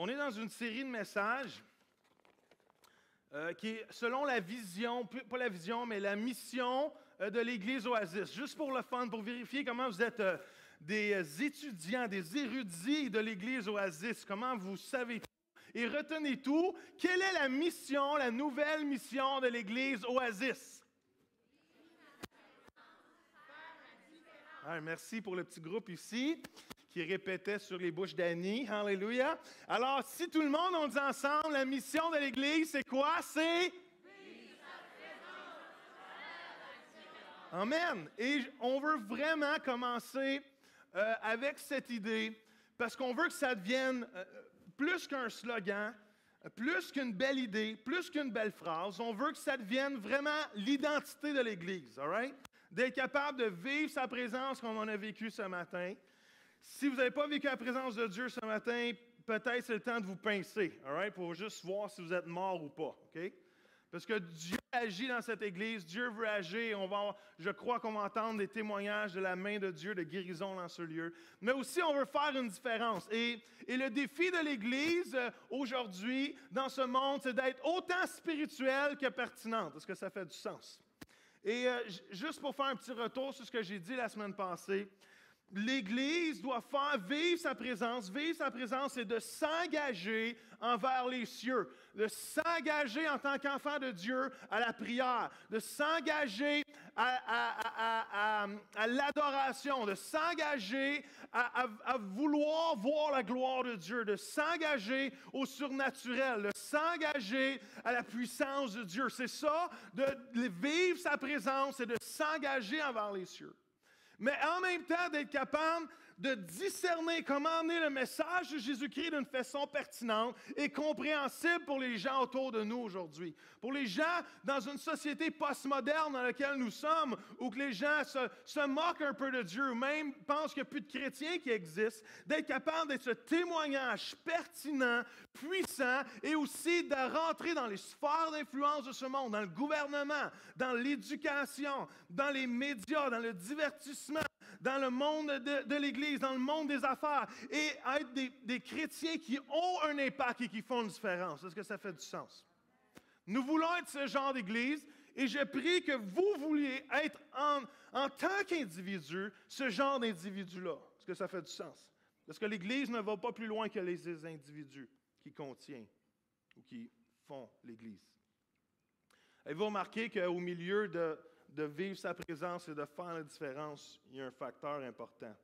On est dans une série de messages qui est selon la vision, pas la vision, mais la mission de l'Église Oasis. Juste pour le fun, pour vérifier comment vous êtes des étudiants, des érudits de l'Église Oasis, comment vous savez tout et retenez tout. Quelle est la mission, la nouvelle mission de l'Église Oasis? Merci pour le petit groupe ici qui répétait sur les bouches d'Annie. Alléluia. Alors, si tout le monde, on dit ensemble, la mission de l'Église, c'est quoi? C'est... Amen. Et on veut vraiment commencer avec cette idée, parce qu'on veut que ça devienne plus qu'un slogan, plus qu'une belle idée, plus qu'une belle phrase. On veut que ça devienne vraiment l'identité de l'Église, all right? D'être capable de vivre sa présence comme on a vécu ce matin. Si vous n'avez pas vécu la présence de Dieu ce matin, peut-être c'est le temps de vous pincer, all right? Pour juste voir si vous êtes mort ou pas, OK? Parce que Dieu agit dans cette Église, Dieu veut agir. Je crois qu'on va entendre des témoignages de la main de Dieu, de guérison dans ce lieu. Mais aussi, on veut faire une différence. Et le défi de l'Église aujourd'hui, dans ce monde, c'est d'être autant spirituel que pertinente. Est-ce que ça fait du sens? Et juste pour faire un petit retour sur ce que j'ai dit la semaine passée, l'Église doit faire vivre sa présence. Vivre sa présence, c'est de s'engager envers les cieux, de s'engager en tant qu'enfant de Dieu à la prière, de s'engager à l'adoration, de s'engager à vouloir voir la gloire de Dieu, de s'engager au surnaturel, de s'engager à la puissance de Dieu. C'est ça, de vivre sa présence et de s'engager envers les cieux. Mais en même temps, d'être capable de discerner comment emmener le message de Jésus-Christ d'une façon pertinente et compréhensible pour les gens autour de nous aujourd'hui. Pour les gens dans une société postmoderne dans laquelle nous sommes, où que les gens se moquent un peu de Dieu, ou même pensent qu'il n'y a plus de chrétiens qui existent, d'être capable d'être ce témoignage pertinent, puissant, et aussi de rentrer dans les sphères d'influence de ce monde, dans le gouvernement, dans l'éducation, dans les médias, dans le divertissement, dans le monde de l'Église, dans le monde des affaires, et être des chrétiens qui ont un impact et qui font une différence. Est-ce que ça fait du sens? Nous voulons être ce genre d'Église, et je prie que vous vouliez être en tant qu'individu, ce genre d'individu-là. Est-ce que ça fait du sens? Parce que l'Église ne va pas plus loin que les individus qui contiennent ou qui font l'Église. Avez-vous remarqué qu'au milieu de vivre sa présence et de faire la différence, il y a un facteur important.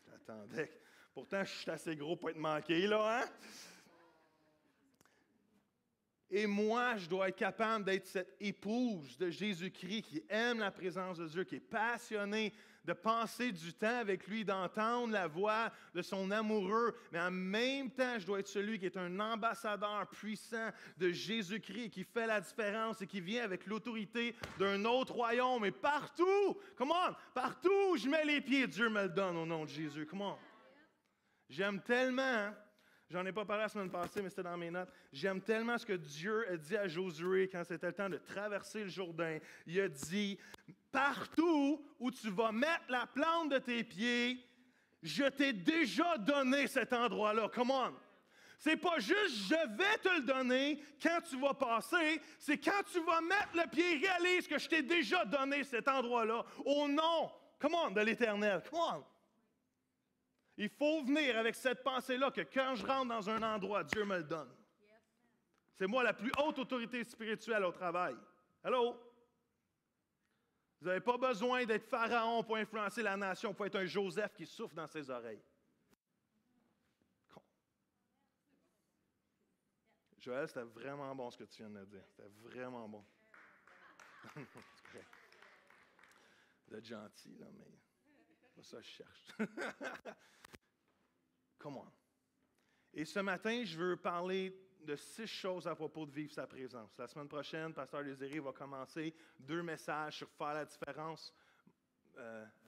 J'attendais. Pourtant, je suis assez gros pour être manqué, là, hein? Et moi, je dois être capable d'être cette épouse de Jésus-Christ qui aime la présence de Dieu, qui est passionnée de passer du temps avec lui, d'entendre la voix de son amoureux. Mais en même temps, je dois être celui qui est un ambassadeur puissant de Jésus-Christ, qui fait la différence et qui vient avec l'autorité d'un autre royaume. Et partout, come on, partout où je mets les pieds, Dieu me le donne au nom de Jésus. Come on. J'aime tellement... Hein? J'en ai pas parlé la semaine passée, mais c'était dans mes notes. J'aime tellement ce que Dieu a dit à Josué quand c'était le temps de traverser le Jourdain. Il a dit, partout où tu vas mettre la plante de tes pieds, je t'ai déjà donné cet endroit-là. Come on! C'est pas juste, je vais te le donner quand tu vas passer. C'est quand tu vas mettre le pied, réalise que je t'ai déjà donné cet endroit-là au nom, come on, de l'Éternel. Come on! Il faut venir avec cette pensée-là que quand je rentre dans un endroit, Dieu me le donne. C'est moi la plus haute autorité spirituelle au travail. Hello? Vous n'avez pas besoin d'être pharaon pour influencer la nation, pour être un Joseph qui souffle dans ses oreilles. Joël, c'était vraiment bon ce que tu viens de dire. C'était vraiment bon. Vous êtes gentil, là, mais... C'est pas ça que je cherche. Come on. Et ce matin, je veux parler de 6 choses à propos de vivre sa présence. La semaine prochaine, Pasteur Désiré va commencer 2 messages sur faire la différence.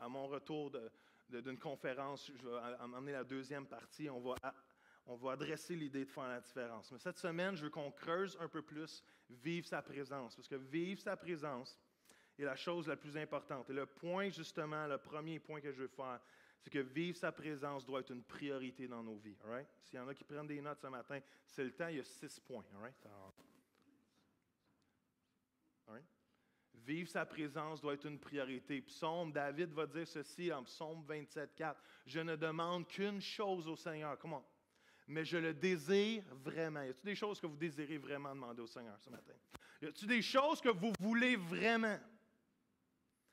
À mon retour d'une conférence, je vais amener la 2e partie. On va adresser l'idée de faire la différence. Mais cette semaine, je veux qu'on creuse un peu plus vivre sa présence. Parce que vivre sa présence, est la chose la plus importante. Et le point, justement, le premier point que je veux faire, c'est que vivre sa présence doit être une priorité dans nos vies. All right? S'il y en a qui prennent des notes ce matin, c'est le temps, il y a 6 points. All right? All right? Vivre sa présence doit être une priorité. David va dire ceci en Psaume 27,4. Je ne demande qu'une chose au Seigneur. Comment? Mais je le désire vraiment. Y a-t-il des choses que vous désirez vraiment demander au Seigneur ce matin? Y a-t-il des choses que vous voulez vraiment?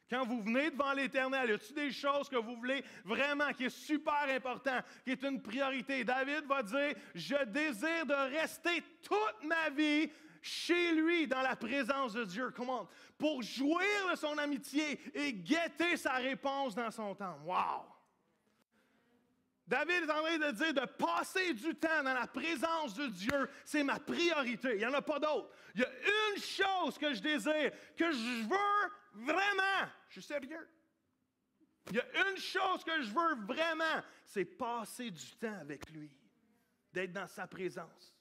Quand vous venez devant l'Éternel, y a-t-il des choses que vous voulez vraiment, qui est super important, qui est une priorité? David va dire, je désire de rester toute ma vie chez lui, dans la présence de Dieu. Comment? Pour jouir de son amitié et guetter sa réponse dans son temps. Wow! David est en train de dire de passer du temps dans la présence de Dieu, c'est ma priorité. Il n'y en a pas d'autre. Il y a une chose que je désire, que je veux vraiment. Je suis sérieux. Il y a une chose que je veux vraiment, c'est passer du temps avec lui, d'être dans sa présence.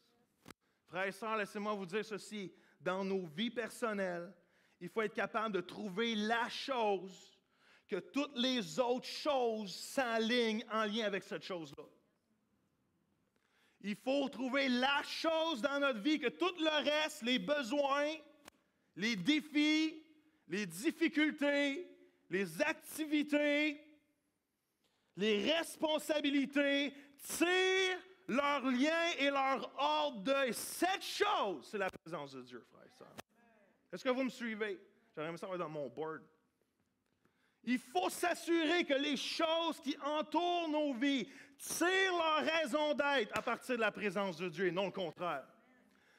Frères et sœurs, laissez-moi vous dire ceci. Dans nos vies personnelles, il faut être capable de trouver la chose que toutes les autres choses s'alignent en lien avec cette chose-là. Il faut trouver la chose dans notre vie que tout le reste, les besoins, les défis, les difficultés, les activités, les responsabilités tirent leur lien et leur ordre de cette chose. C'est la présence de Dieu, frères et sœurs. Est-ce que vous me suivez? J'aimerais ça dans mon board. Il faut s'assurer que les choses qui entourent nos vies tirent leur raison d'être à partir de la présence de Dieu et non le contraire.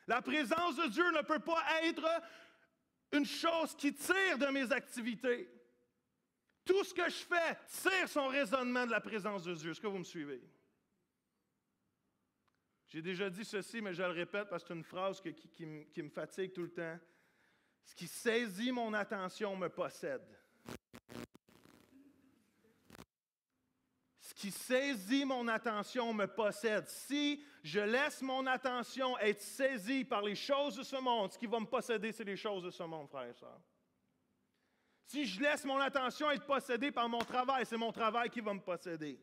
La présence de Dieu ne peut pas être une chose qui tire de mes activités. Tout ce que je fais tire son raisonnement de la présence de Dieu. Est-ce que vous me suivez? J'ai déjà dit ceci, mais je le répète parce que c'est une phrase qui me fatigue tout le temps. Ce qui saisit mon attention me possède. Ce qui saisit mon attention me possède. Si je laisse mon attention être saisie par les choses de ce monde, ce qui va me posséder, c'est les choses de ce monde, frères et sœurs. Si je laisse mon attention être possédée par mon travail, c'est mon travail qui va me posséder.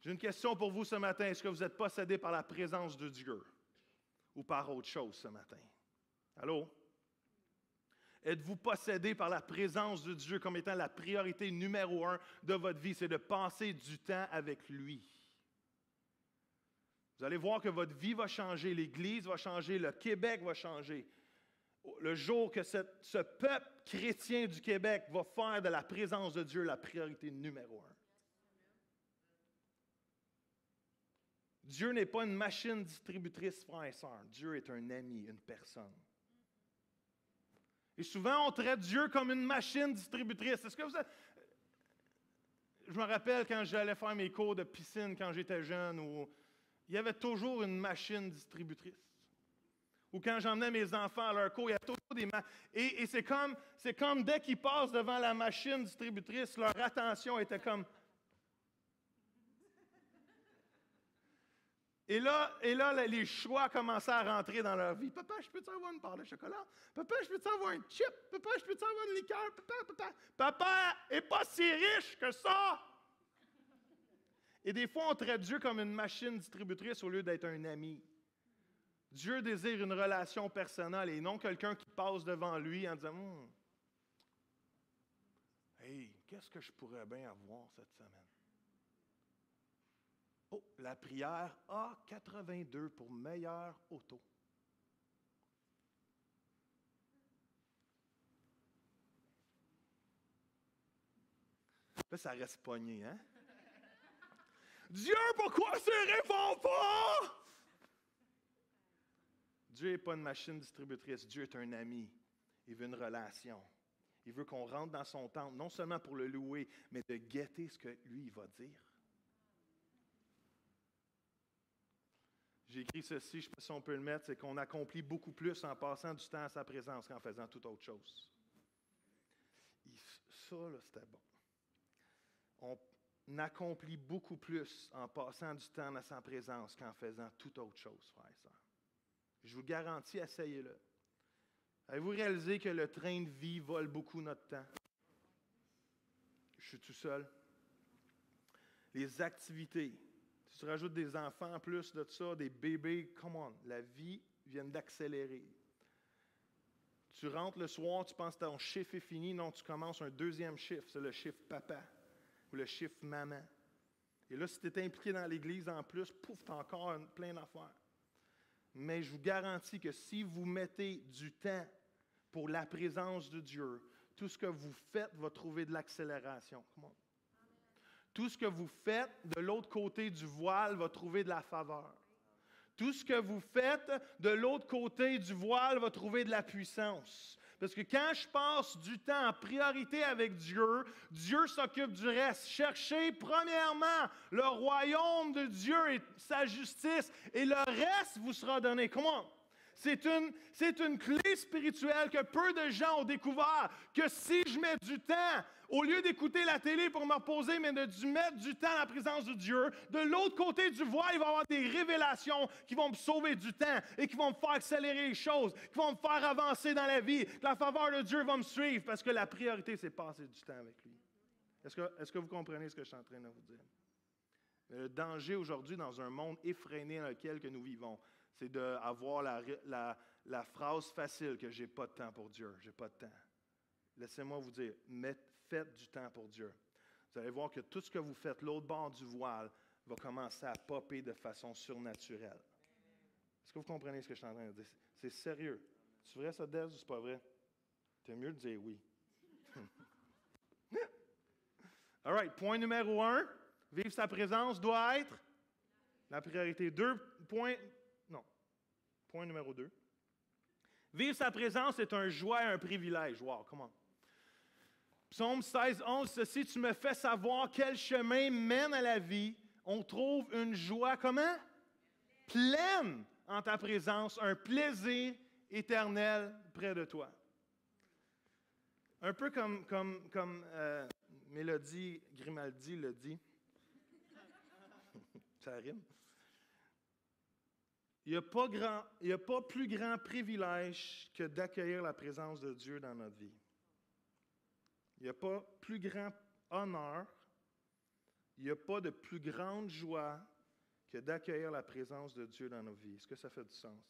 J'ai une question pour vous ce matin. Est-ce que vous êtes possédé par la présence de Dieu ou par autre chose ce matin? Allô? Êtes-vous possédé par la présence de Dieu comme étant la priorité numéro 1 de votre vie? C'est de passer du temps avec lui. Vous allez voir que votre vie va changer, l'Église va changer, le Québec va changer. Le jour que ce peuple chrétien du Québec va faire de la présence de Dieu la priorité numéro 1. Dieu n'est pas une machine distributrice, frères et sœurs. Dieu est un ami, une personne. Et souvent, on traite Dieu comme une machine distributrice. Est-ce que vous avez... Je me rappelle quand j'allais faire mes cours de piscine quand j'étais jeune, où il y avait toujours une machine distributrice. Ou quand j'emmenais mes enfants à leur cours, il y a toujours des machines. Et c'est comme dès qu'ils passent devant la machine distributrice, leur attention était comme... Et là, les choix commençaient à rentrer dans leur vie. Papa, je peux-tu avoir une part de chocolat? Papa, je peux-tu avoir un chip? Papa, je peux-tu avoir une liqueur? Papa n'est pas si riche que ça! Et des fois, on traite Dieu comme une machine distributrice au lieu d'être un ami. Dieu désire une relation personnelle et non quelqu'un qui passe devant lui en disant Hey, qu'est-ce que je pourrais bien avoir cette semaine? Oh, la prière A82 pour meilleure auto. Là, ça reste pogné, hein? Dieu, pourquoi ça répond pas? Dieu n'est pas une machine distributrice. Dieu est un ami. Il veut une relation. Il veut qu'on rentre dans son temple, non seulement pour le louer, mais de guetter ce que lui, il va dire. J'ai écrit ceci, je ne sais pas si on peut le mettre, c'est qu'on accomplit beaucoup plus en passant du temps à sa présence qu'en faisant toute autre chose. Et ça, là, c'était bon. On accomplit beaucoup plus en passant du temps à sa présence qu'en faisant toute autre chose, frères et sœurs. Je vous garantis, essayez-le. Avez-vous réalisé que le train de vie vole beaucoup notre temps? Je suis tout seul. Les activités. Si tu rajoutes des enfants en plus de ça, des bébés, come on, la vie vient d'accélérer. Tu rentres le soir, tu penses que ton chiffre est fini. Non, tu commences un deuxième chiffre, c'est le chiffre papa ou le chiffre maman. Et là, si tu es impliqué dans l'Église en plus, pouf, tu as encore plein d'affaires. Mais je vous garantis que si vous mettez du temps pour la présence de Dieu, tout ce que vous faites va trouver de l'accélération. Tout ce que vous faites de l'autre côté du voile va trouver de la faveur. Tout ce que vous faites de l'autre côté du voile va trouver de la puissance. Parce que quand je passe du temps en priorité avec Dieu, Dieu s'occupe du reste. Cherchez premièrement le royaume de Dieu et sa justice, et le reste vous sera donné. Comment? C'est une clé spirituelle que peu de gens ont découvert, que si je mets du temps, au lieu d'écouter la télé pour me reposer, mais de mettre du temps à la présence de Dieu, de l'autre côté du voile, il va y avoir des révélations qui vont me sauver du temps et qui vont me faire accélérer les choses, qui vont me faire avancer dans la vie. La faveur de Dieu va me suivre parce que la priorité, c'est passer du temps avec lui. Est-ce que vous comprenez ce que je suis en train de vous dire? Le danger aujourd'hui dans un monde effréné dans lequel que nous vivons, c'est d'avoir la phrase facile que j'ai pas de temps pour Dieu, j'ai pas de temps. Laissez-moi vous dire, faites du temps pour Dieu. Vous allez voir que tout ce que vous faites, l'autre bord du voile, va commencer à popper de façon surnaturelle. Est-ce que vous comprenez ce que je suis en train de dire? C'est sérieux. C'est vrai ça, Des, ou c'est pas vrai? C'est mieux de dire oui. All right, point numéro 1, vivre sa présence doit être la priorité. Point numéro 2. Vivre sa présence est un joie et un privilège. Wow, comment? Psaume 16, 11, ceci, tu me fais savoir quel chemin mène à la vie. On trouve une joie, comment? Pleine en ta présence, un plaisir éternel près de toi. Un peu comme Mélodie Grimaldi le dit. Ça rime. Il n'y a pas plus grand privilège que d'accueillir la présence de Dieu dans notre vie. Il n'y a pas plus grand honneur, il n'y a pas de plus grande joie que d'accueillir la présence de Dieu dans nos vies. Est-ce que ça fait du sens?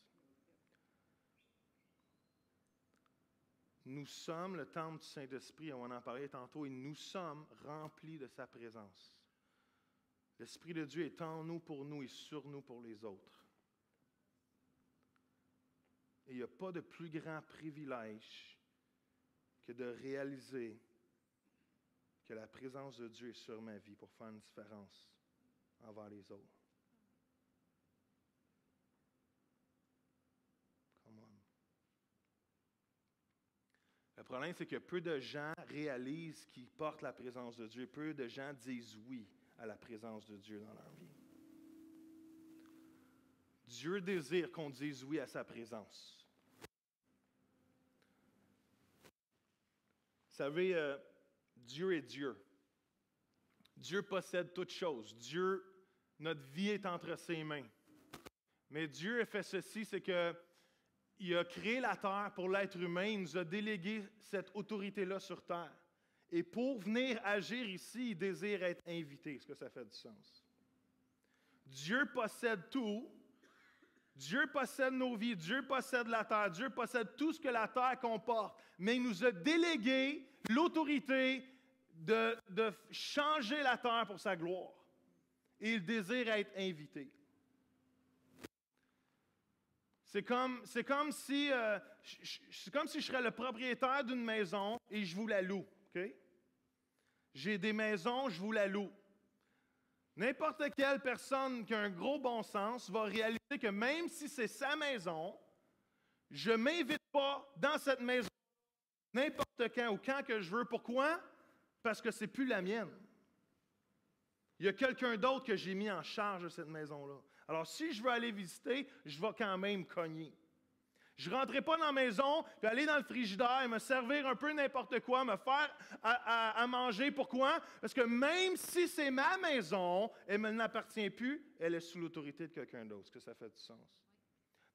Nous sommes le temple du Saint-Esprit, on en parlait tantôt, et nous sommes remplis de sa présence. L'Esprit de Dieu est en nous pour nous et sur nous pour les autres. Et il n'y a pas de plus grand privilège que de réaliser que la présence de Dieu est sur ma vie pour faire une différence envers les autres. Come on. Le problème, c'est que peu de gens réalisent qu'ils portent la présence de Dieu. Peu de gens disent oui à la présence de Dieu dans leur vie. Dieu désire qu'on dise oui à sa présence. Vous savez, Dieu est Dieu. Dieu possède toutes choses. Dieu, notre vie est entre ses mains. Mais Dieu a fait ceci, c'est qu'il a créé la terre pour l'être humain. Il nous a délégué cette autorité-là sur terre. Et pour venir agir ici, il désire être invité. Est-ce que ça fait du sens? Dieu possède tout. Dieu possède nos vies, Dieu possède la terre, Dieu possède tout ce que la terre comporte, mais il nous a délégué l'autorité de changer la terre pour sa gloire. Et il désire être invité. C'est comme si je serais le propriétaire d'une maison et je vous la loue. Okay? J'ai des maisons, je vous la loue. N'importe quelle personne qui a un gros bon sens va réaliser que même si c'est sa maison, je ne m'invite pas dans cette maison n'importe quand ou quand que je veux. Pourquoi? Parce que ce n'est plus la mienne. Il y a quelqu'un d'autre que j'ai mis en charge de cette maison-là. Alors, si je veux aller visiter, je vais quand même cogner. Je ne rentrerai pas dans la maison, puis aller dans le frigidaire, me servir un peu n'importe quoi, me faire à manger. Pourquoi? Parce que même si c'est ma maison, elle ne m'appartient plus, elle est sous l'autorité de quelqu'un d'autre. Est-ce que ça fait du sens?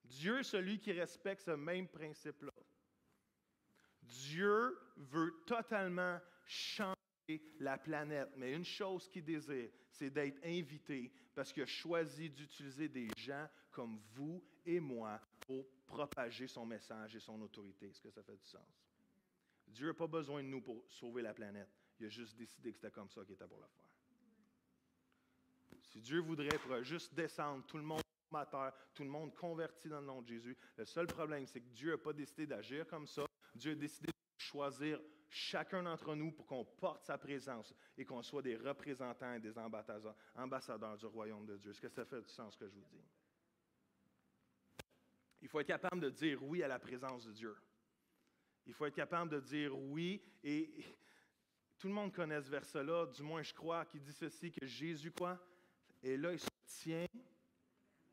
Dieu est celui qui respecte ce même principe-là. Dieu veut totalement changer la planète. Mais une chose qu'il désire, c'est d'être invité parce qu'il a choisi d'utiliser des gens comme vous et moi pour propager son message et son autorité. Est-ce que ça fait du sens? Dieu n'a pas besoin de nous pour sauver la planète. Il a juste décidé que c'était comme ça qu'il était pour le faire. Si Dieu voudrait, il pourrait juste descendre, tout le monde à terre, tout le monde converti dans le nom de Jésus. Le seul problème, c'est que Dieu n'a pas décidé d'agir comme ça. Dieu a décidé de choisir chacun d'entre nous pour qu'on porte sa présence et qu'on soit des représentants et des ambassadeurs du royaume de Dieu. Est-ce que ça fait du sens ce que je vous dis? Il faut être capable de dire oui à la présence de Dieu. Il faut être capable de dire oui. Et tout le monde connaît ce verset-là, du moins je crois, qui dit ceci, que Jésus, quoi? Et là, il se tient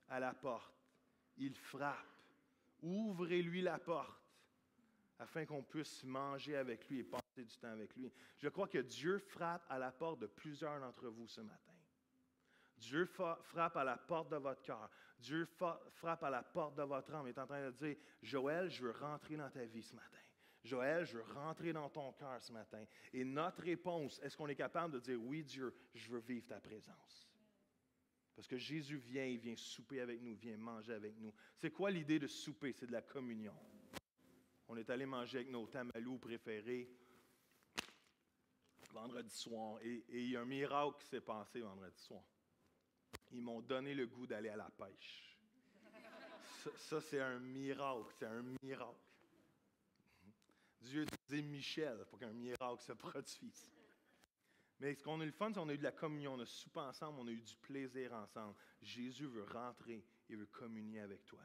à la porte. Il frappe. Ouvrez-lui la porte afin qu'on puisse manger avec lui et passer du temps avec lui. Je crois que Dieu frappe à la porte de plusieurs d'entre vous ce matin. Dieu frappe à la porte de votre cœur. Dieu frappe à la porte de votre âme. Il est en train de dire, Joël, je veux rentrer dans ta vie ce matin. Joël, je veux rentrer dans ton cœur ce matin. Et notre réponse, est-ce qu'on est capable de dire, oui Dieu, je veux vivre ta présence? Parce que Jésus vient, il vient souper avec nous, vient manger avec nous. C'est quoi l'idée de souper? C'est de la communion. On est allé manger avec nos tamalous préférés vendredi soir. Et il y a un miracle qui s'est passé vendredi soir. Ils m'ont donné le goût d'aller à la pêche. Ça, c'est un miracle. C'est un miracle. Dieu disait Michel pour qu'un miracle se produise. Mais ce qu'on a eu le fun, c'est qu'on a eu de la communion, on a soupé ensemble, on a eu du plaisir ensemble. Jésus veut rentrer, il veut communier avec toi.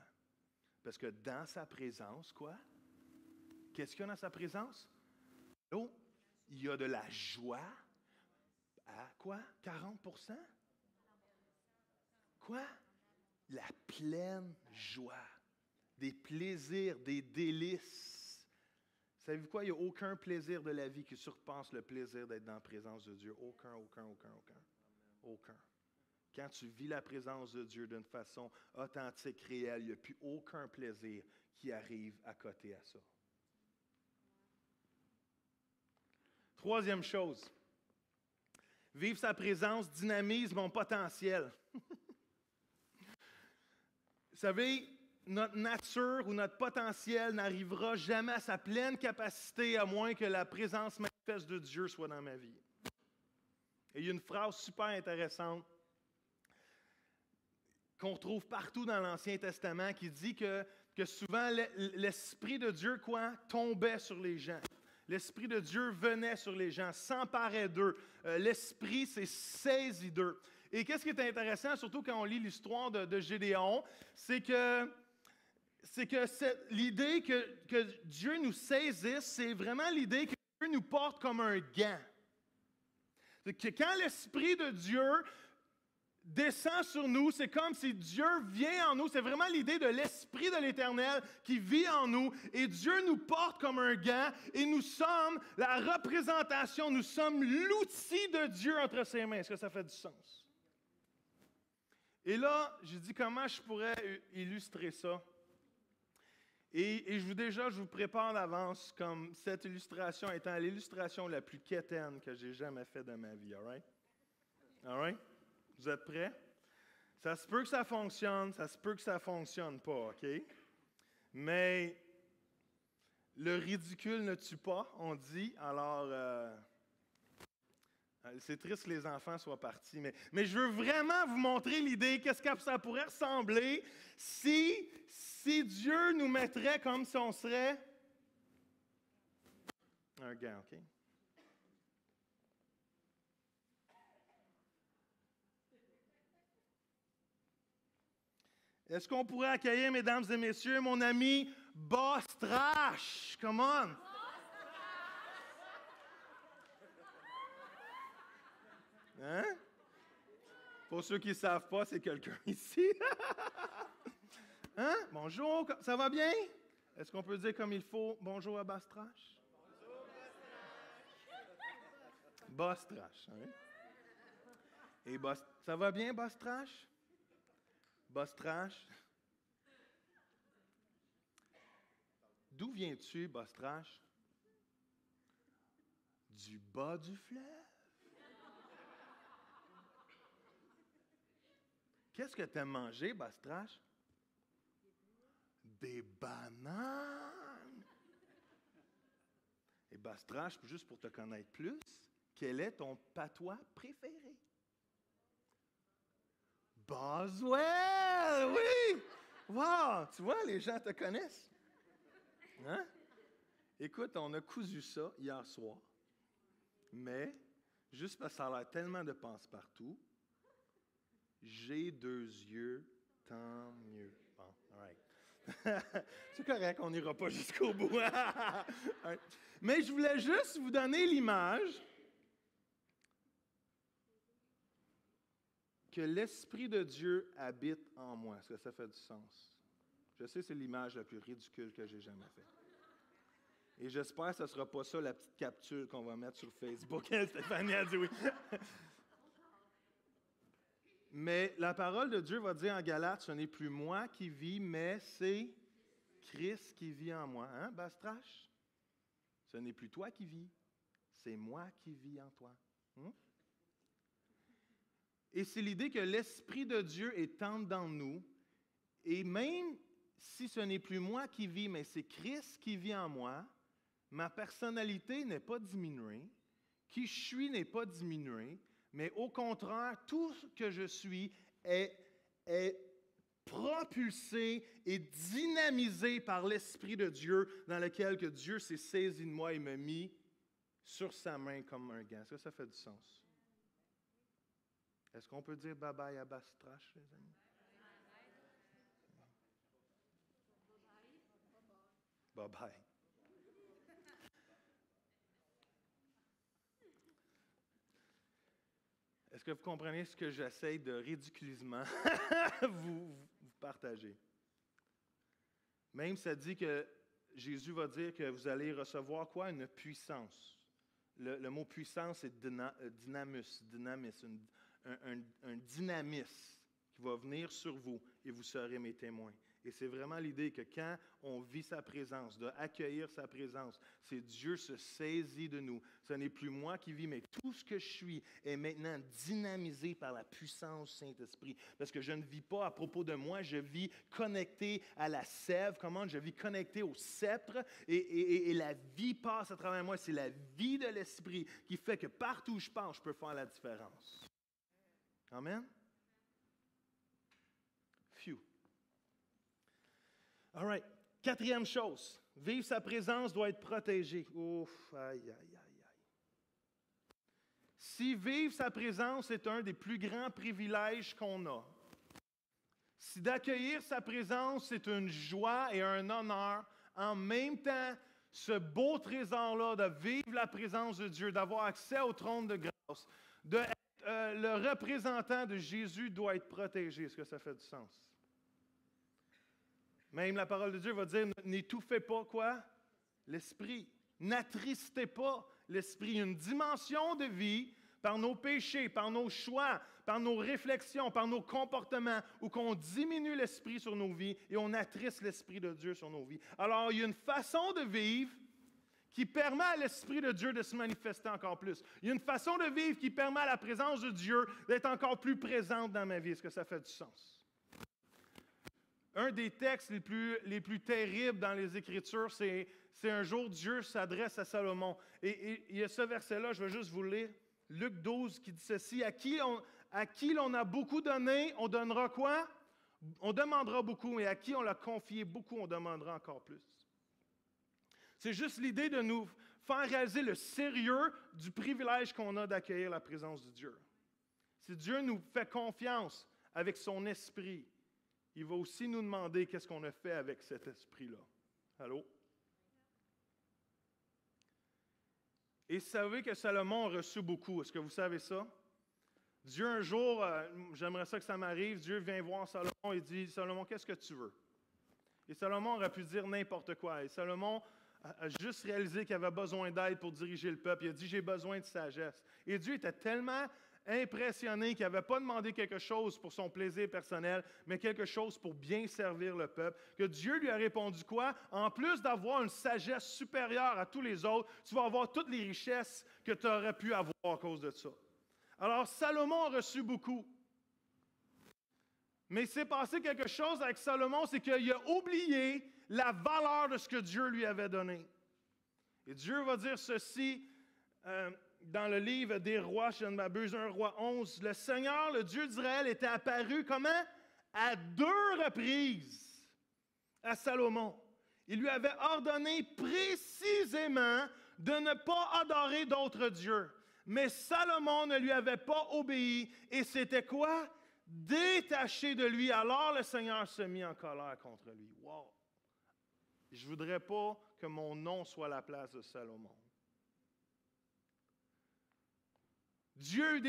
Parce que dans sa présence, quoi? Qu'est-ce qu'il y a dans sa présence? Oh, il y a de la joie. À quoi? 40%? Quoi? La pleine joie. Des plaisirs, des délices. Savez-vous quoi? Il n'y a aucun plaisir de la vie qui surpasse le plaisir d'être dans la présence de Dieu. Aucun. Quand tu vis la présence de Dieu d'une façon authentique, réelle, il n'y a plus aucun plaisir qui arrive à côté à ça. Troisième chose, vivre sa présence dynamise mon potentiel. Vous savez, notre nature ou notre potentiel n'arrivera jamais à sa pleine capacité à moins que la présence manifeste de Dieu soit dans ma vie. Et il y a une phrase super intéressante qu'on retrouve partout dans l'Ancien Testament qui dit que souvent l'Esprit de Dieu, quoi, tombait sur les gens. L'Esprit de Dieu venait sur les gens, s'emparait d'eux. L'Esprit s'est saisi d'eux. Et qu'est-ce qui est intéressant, surtout quand on lit l'histoire de Gédéon, c'est que l'idée que Dieu nous saisisse, c'est vraiment l'idée que Dieu nous porte comme un gant. C'est que quand l'Esprit de Dieu descend sur nous, c'est comme si Dieu vient en nous. C'est vraiment l'idée de l'Esprit de l'Éternel qui vit en nous. Et Dieu nous porte comme un gant et nous sommes la représentation, nous sommes l'outil de Dieu entre ses mains. Est-ce que ça fait du sens? Et là, j'ai dit comment je pourrais illustrer ça. Et je vous prépare d'avance comme cette illustration étant l'illustration la plus quétaine que j'ai jamais faite de ma vie. All right? All right? Vous êtes prêts? Ça se peut que ça fonctionne, ça se peut que ça ne fonctionne pas, OK? Mais le ridicule ne tue pas, on dit. Alors, c'est triste que les enfants soient partis, mais je veux vraiment vous montrer l'idée, qu'est-ce que ça pourrait ressembler si Dieu nous mettrait comme si on serait un gant, OK? Est-ce qu'on pourrait accueillir, mesdames et messieurs, mon ami Boss Trash? Come on! Hein? Pour ceux qui ne savent pas, c'est quelqu'un ici. Hein? Bonjour, ça va bien? Est-ce qu'on peut dire comme il faut bonjour à Boss Trash? Bonjour, Boss Trash. Hein? Et Boss, ça va bien, Boss Trash? Boss Trash? D'où viens-tu, Boss Trash? Du bas du fleuve. Qu'est-ce que tu aimes manger, Bastrache? Des bananes. Et Bastrache, juste pour te connaître plus, quel est ton patois préféré? Boswell, oui! Wow! Tu vois, les gens te connaissent. Hein? Écoute, on a cousu ça hier soir, mais juste parce que ça a l'air tellement de passe-partout, j'ai 2 yeux, tant mieux. Bon, all right. C'est correct, on n'ira pas jusqu'au bout. Mais je voulais juste vous donner l'image que l'Esprit de Dieu habite en moi. Est-ce que ça fait du sens? Je sais, c'est l'image la plus ridicule que j'ai jamais faite. Et j'espère que ce ne sera pas ça la petite capture qu'on va mettre sur Facebook. Stéphanie a dit oui. Mais la parole de Dieu va dire en Galates, ce n'est plus moi qui vis, mais c'est Christ qui vit en moi. Hein, Bastrache? Ce n'est plus toi qui vis, c'est moi qui vis en toi. Et c'est l'idée que l'Esprit de Dieu est en dedans de nous. Et même si ce n'est plus moi qui vis, mais c'est Christ qui vit en moi, ma personnalité n'est pas diminuée, qui je suis n'est pas diminué, mais au contraire, tout ce que je suis est propulsé et dynamisé par l'Esprit de Dieu dans lequel que Dieu s'est saisi de moi et m'a mis sur sa main comme un gant. Est-ce que ça fait du sens? Est-ce qu'on peut dire bye-bye à Bastrache, les amis? Bye-bye. Est-ce que vous comprenez ce que j'essaie de ridiculisement vous partager? Même ça dit que Jésus va dire que vous allez recevoir quoi? Une puissance. Le mot puissance, c'est dynamis, un dynamisme qui va venir sur vous et vous serez mes témoins. Et c'est vraiment l'idée que quand on vit sa présence, d'accueillir sa présence, c'est Dieu se saisit de nous. Ce n'est plus moi qui vis, mais tout ce que je suis est maintenant dynamisé par la puissance du Saint-Esprit. Parce que je ne vis pas à propos de moi, je vis connecté à la sève. Comment? Je vis connecté au sceptre et la vie passe à travers moi. C'est la vie de l'Esprit qui fait que partout où je pense, je peux faire la différence. Amen? Phew. All right. 4e chose, vivre sa présence doit être protégé. Ouf, aïe, aïe, aïe, aïe. Si vivre sa présence est un des plus grands privilèges qu'on a, si d'accueillir sa présence c'est une joie et un honneur, en même temps, ce beau trésor-là de vivre la présence de Dieu, d'avoir accès au trône de grâce, d'être le représentant de Jésus doit être protégé. Est-ce que ça fait du sens? Même la parole de Dieu va dire, n'étouffez pas quoi? L'esprit. N'attristez pas l'esprit. Il y a une dimension de vie par nos péchés, par nos choix, par nos réflexions, par nos comportements, où qu'on diminue l'esprit sur nos vies et on attriste l'esprit de Dieu sur nos vies. Alors, il y a une façon de vivre qui permet à l'Esprit de Dieu de se manifester encore plus. Il y a une façon de vivre qui permet à la présence de Dieu d'être encore plus présente dans ma vie. Est-ce que ça fait du sens? Un des textes les plus terribles dans les Écritures, c'est un jour Dieu s'adresse à Salomon. Et il y a ce verset-là, je vais juste vous le lire. Luc 12 qui dit ceci, à qui l'on a beaucoup donné, on donnera quoi? On demandera beaucoup, et à qui on l'a confié beaucoup, on demandera encore plus. C'est juste l'idée de nous faire réaliser le sérieux du privilège qu'on a d'accueillir la présence de Dieu. Si Dieu nous fait confiance avec son esprit, il va aussi nous demander qu'est-ce qu'on a fait avec cet esprit-là. Allô? Et vous savez que Salomon a reçu beaucoup. Est-ce que vous savez ça? Dieu, un jour, j'aimerais ça que ça m'arrive, Dieu vient voir Salomon et dit, « Salomon, qu'est-ce que tu veux? » Et Salomon aurait pu dire n'importe quoi. Et Salomon a juste réalisé qu'il avait besoin d'aide pour diriger le peuple. Il a dit, « J'ai besoin de sagesse. » Et Dieu était tellement impressionné, qui n'avait pas demandé quelque chose pour son plaisir personnel, mais quelque chose pour bien servir le peuple, que Dieu lui a répondu quoi? En plus d'avoir une sagesse supérieure à tous les autres, tu vas avoir toutes les richesses que tu aurais pu avoir à cause de ça. Alors, Salomon a reçu beaucoup. Mais il s'est passé quelque chose avec Salomon, c'est qu'il a oublié la valeur de ce que Dieu lui avait donné. Et Dieu va dire ceci dans le livre des rois, si je ne m'abuse, 1 Roi 11. Le Seigneur, le Dieu d'Israël, était apparu comment? À 2 reprises à Salomon. Il lui avait ordonné précisément de ne pas adorer d'autres dieux. Mais Salomon ne lui avait pas obéi. Et c'était quoi? Détaché de lui. Alors le Seigneur se mit en colère contre lui. Wow! Je ne voudrais pas que mon nom soit à la place de Salomon. Dieu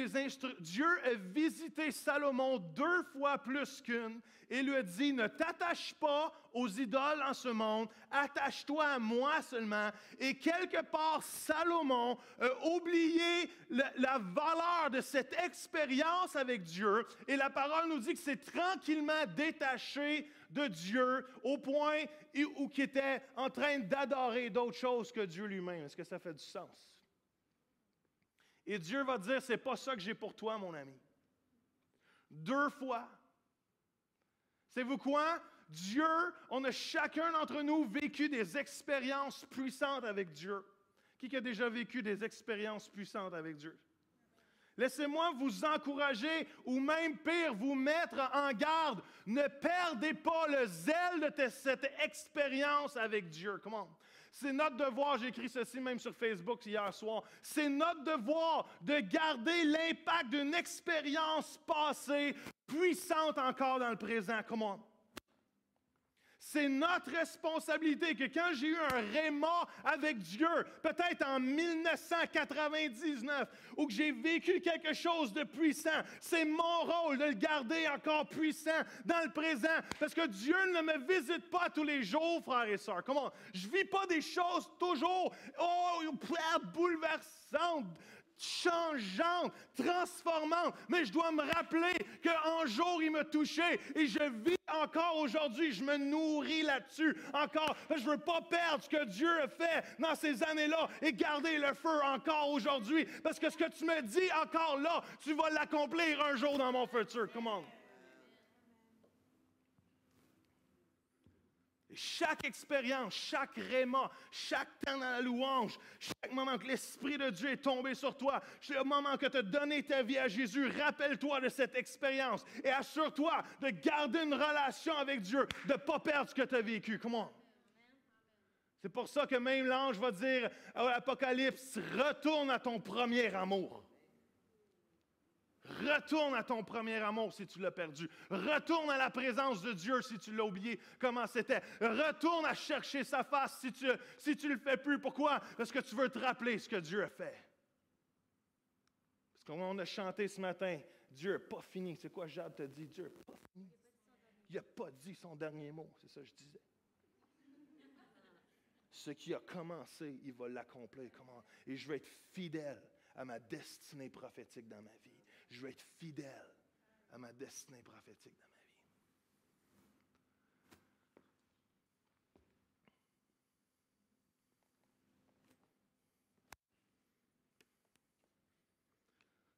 a visité Salomon 2 fois plus qu'une et lui a dit, ne t'attache pas aux idoles en ce monde, attache-toi à moi seulement. Et quelque part, Salomon a oublié la valeur de cette expérience avec Dieu. Et la parole nous dit que c'est tranquillement détaché de Dieu au point où il était en train d'adorer d'autres choses que Dieu lui-même. Est-ce que ça fait du sens? Et Dieu va dire, c'est pas ça que j'ai pour toi, mon ami. 2 fois. Savez-vous quoi? Dieu, on a chacun d'entre nous vécu des expériences puissantes avec Dieu. Qui a déjà vécu des expériences puissantes avec Dieu? Laissez-moi vous encourager ou même pire, vous mettre en garde. Ne perdez pas le zèle de cette expérience avec Dieu. Comment? C'est notre devoir, j'ai écrit ceci même sur Facebook hier soir, c'est notre devoir de garder l'impact d'une expérience passée puissante encore dans le présent. Comment? C'est notre responsabilité que quand j'ai eu un réma avec Dieu, peut-être en 1999, ou que j'ai vécu quelque chose de puissant, c'est mon rôle de le garder encore puissant dans le présent. Parce que Dieu ne me visite pas tous les jours, frères et sœurs. Comment? Je ne vis pas des choses toujours bouleversantes, changeante, transformante. Mais je dois me rappeler qu'un jour, il m'a touché et je vis encore aujourd'hui. Je me nourris là-dessus encore. Je ne veux pas perdre ce que Dieu a fait dans ces années-là et garder le feu encore aujourd'hui. Parce que ce que tu me dis encore là, tu vas l'accomplir un jour dans mon futur. Come on. Chaque expérience, chaque réma, chaque temps dans la louange, chaque moment que l'Esprit de Dieu est tombé sur toi, chaque moment que tu as donné ta vie à Jésus, rappelle-toi de cette expérience et assure-toi de garder une relation avec Dieu, de ne pas perdre ce que tu as vécu. Comment? C'est pour ça que même l'ange va dire à l'Apocalypse, retourne à ton premier amour. Retourne à ton premier amour si tu l'as perdu. Retourne à la présence de Dieu si tu l'as oublié, comment c'était. Retourne à chercher sa face si tu ne le fais plus. Pourquoi? Parce que tu veux te rappeler ce que Dieu a fait. Parce qu'on a chanté ce matin, Dieu n'a pas fini. C'est quoi Jade te dit? Dieu n'a pas fini. Il n'a pas dit son dernier mot. C'est ça que je disais. Ce qui a commencé, il va l'accomplir. Comment? Et je vais être fidèle à ma destinée prophétique dans ma vie. Je vais être fidèle à ma destinée prophétique dans ma vie.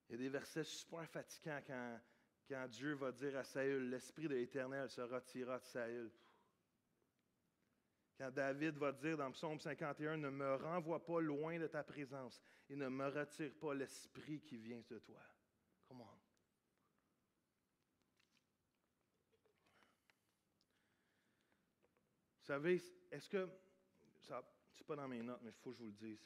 Il y a des versets super fatigants quand Dieu va dire à Saül, l'Esprit de l'Éternel se retirera de Saül. Quand David va dire dans Psaume 51, ne me renvoie pas loin de ta présence et ne me retire pas l'Esprit qui vient de toi. Come on. Vous savez, est-ce que, ça c'est pas dans mes notes, mais il faut que je vous le dise.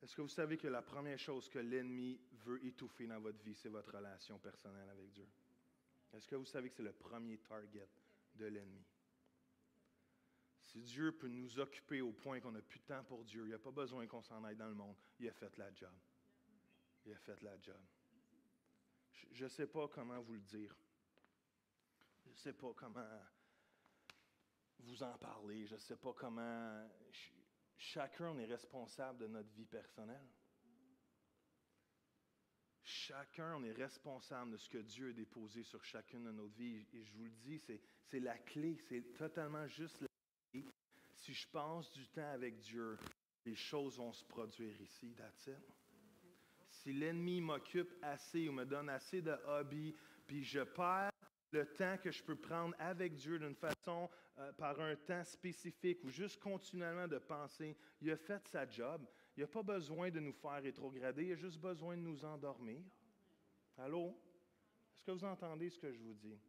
Est-ce que vous savez que la première chose que l'ennemi veut étouffer dans votre vie, c'est votre relation personnelle avec Dieu? Est-ce que vous savez que c'est le premier target de l'ennemi? Si Dieu peut nous occuper au point qu'on n'a plus de temps pour Dieu, il n'y a pas besoin qu'on s'en aille dans le monde. Il a fait la job. Il a fait la job. Je ne sais pas comment vous le dire. Je ne sais pas comment vous en parler. Je ne sais pas comment... Chacun est responsable de notre vie personnelle. chacun, on est responsable de ce que Dieu a déposé sur chacune de notre vie. Et je vous le dis, c'est la clé, c'est totalement juste la clé. Si je passe du temps avec Dieu, les choses vont se produire ici, that's it. Si l'ennemi m'occupe assez ou me donne assez de hobbies, puis je perds le temps que je peux prendre avec Dieu d'une façon, par un temps spécifique ou juste continuellement de penser, il a fait sa job, il n'a pas besoin de nous faire rétrograder, il a juste besoin de nous endormir. Allô? Est-ce que vous entendez ce que je vous dis?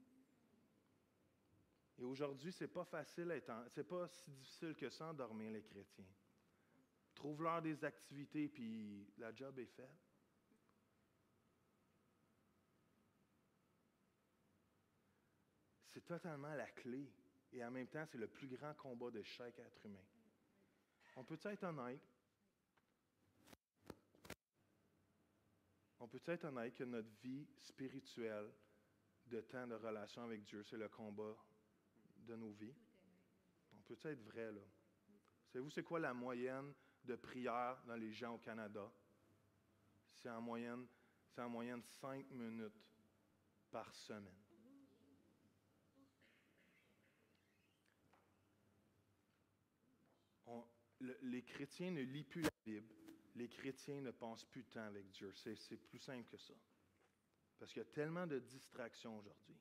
Et aujourd'hui, c'est pas facile, c'est pas si difficile que ça, endormir les chrétiens. Trouve-leur des activités, puis la job est faite. C'est totalement la clé. Et en même temps, c'est le plus grand combat de chaque être humain. On peut être honnête? On peut être honnête que notre vie spirituelle, de temps de relation avec Dieu, c'est le combat de nos vies? On peut être vrai, là? Savez-vous, c'est quoi la moyenne de prière dans les gens au Canada? C'est en moyenne 5 minutes par semaine. Les chrétiens ne lisent plus la Bible. Les chrétiens ne passent plus de temps avec Dieu. C'est plus simple que ça. Parce qu'il y a tellement de distractions aujourd'hui.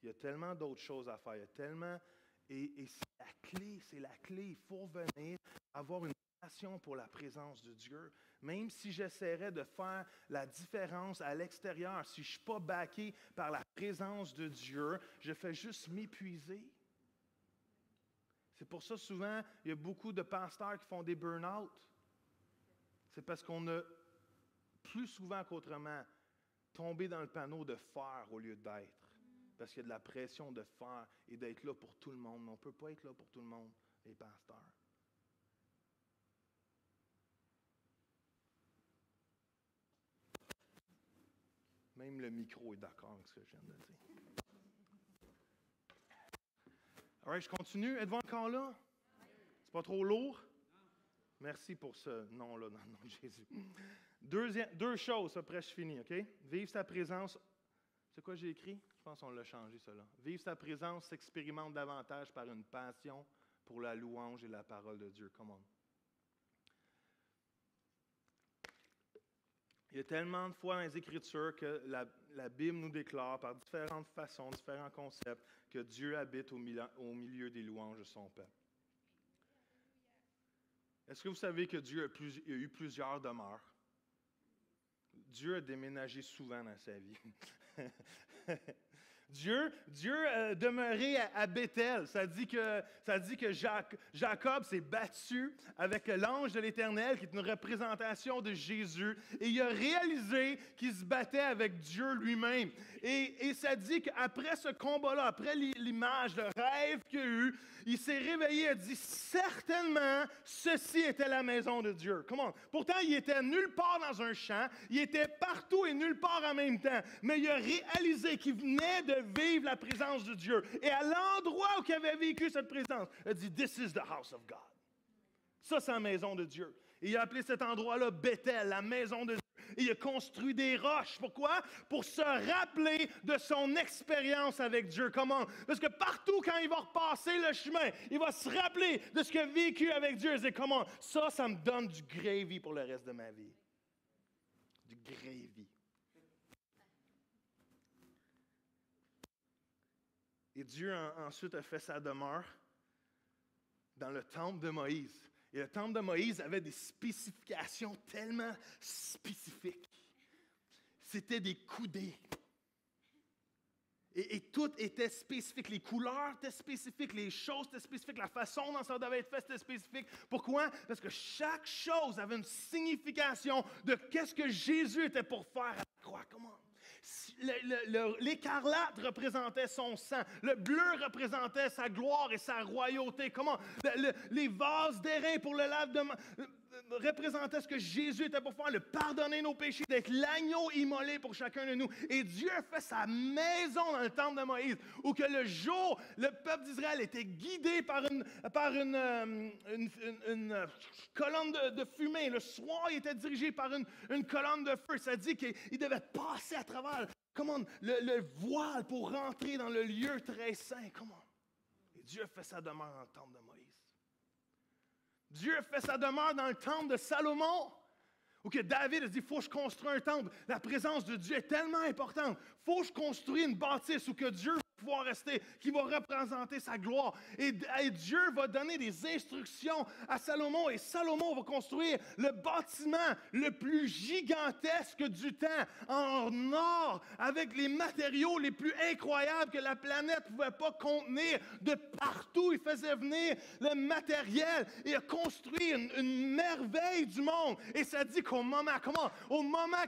Il y a tellement d'autres choses à faire. Il y a tellement... Et c'est la clé. Il faut venir avoir une passion pour la présence de Dieu. Même si j'essaierais de faire la différence à l'extérieur, si je ne suis pas backé par la présence de Dieu, je fais juste m'épuiser. C'est pour ça, souvent, il y a beaucoup de pasteurs qui font des burn-out. C'est parce qu'on a, plus souvent qu'autrement, tombé dans le panneau de faire au lieu d'être. Parce qu'il y a de la pression de faire et d'être là pour tout le monde. Mais on ne peut pas être là pour tout le monde, les pasteurs. Même le micro est d'accord avec ce que je viens de dire. All right, je continue. Êtes-vous encore là? C'est pas trop lourd? Merci pour ce nom-là dans le nom de Jésus. Deux choses, après je finis, OK? Vivre sa présence. C'est quoi j'ai écrit? Je pense qu'on l'a changé, cela. Vivre sa présence s'expérimente davantage par une passion pour la louange et la parole de Dieu. Come on. Il y a tellement de fois dans les Écritures que la Bible nous déclare par différentes façons, différents concepts, que Dieu habite au milieu des louanges de son peuple. Est-ce que vous savez que Dieu a eu plusieurs demeures? Dieu a déménagé souvent dans sa vie. Dieu demeurait à Béthel. Ça dit que Jacob s'est battu avec l'ange de l'Éternel, qui est une représentation de Jésus, et il a réalisé qu'il se battait avec Dieu lui-même. Et ça dit qu'après ce combat-là, après l'image, le rêve qu'il a eu, il s'est réveillé et a dit, certainement, ceci était la maison de Dieu. Comment? Pourtant, il était nulle part dans un champ, il était partout et nulle part en même temps, mais il a réalisé qu'il venait de vivre la présence de Dieu. Et à l'endroit où il avait vécu cette présence, il a dit, this is the house of God. Ça, c'est la maison de Dieu. Et il a appelé cet endroit-là Béthel, la maison de Dieu. Et il a construit des roches. Pourquoi? Pour se rappeler de son expérience avec Dieu. Comment? Parce que partout, quand il va repasser le chemin, il va se rappeler de ce qu'il a vécu avec Dieu. Il dit, comment? Ça me donne du gravy pour le reste de ma vie. Du gravy. Et Dieu ensuite a fait sa demeure dans le temple de Moïse. Et le temple de Moïse avait des spécifications tellement spécifiques. C'était des coudées. Et tout était spécifique. Les couleurs étaient spécifiques, les choses étaient spécifiques, la façon dont ça devait être fait était spécifique. Pourquoi? Parce que chaque chose avait une signification de qu'est-ce que Jésus était pour faire à la croix. Comment? L'écarlate représentait son sang. Le bleu représentait sa gloire et sa royauté. Comment? Les vases d'airain pour le lave de représentait ce que Jésus était pour faire, le pardonner nos péchés, d'être l'agneau immolé pour chacun de nous. Et Dieu a fait sa maison dans le temple de Moïse, où que le jour, le peuple d'Israël était guidé par une colonne de fumée. Le soir, il était dirigé par une colonne de feu. Ça dit qu'il devait passer à travers le voile pour rentrer dans le lieu très saint. Et Dieu a fait sa demeure dans le temple de Moïse. Dieu a fait sa demeure dans le temple de Salomon, où que David a dit, il faut que je construise un temple. La présence de Dieu est tellement importante. Il faut que je construise une bâtisse où que Dieu va pouvoir rester, qui va représenter sa gloire. Et Dieu va donner des instructions à Salomon. Et Salomon va construire le bâtiment le plus gigantesque du temps, en or, avec les matériaux les plus incroyables que la planète ne pouvait pas contenir. De partout, il faisait venir le matériel et a construit une merveille du monde. Et ça dit qu'au moment,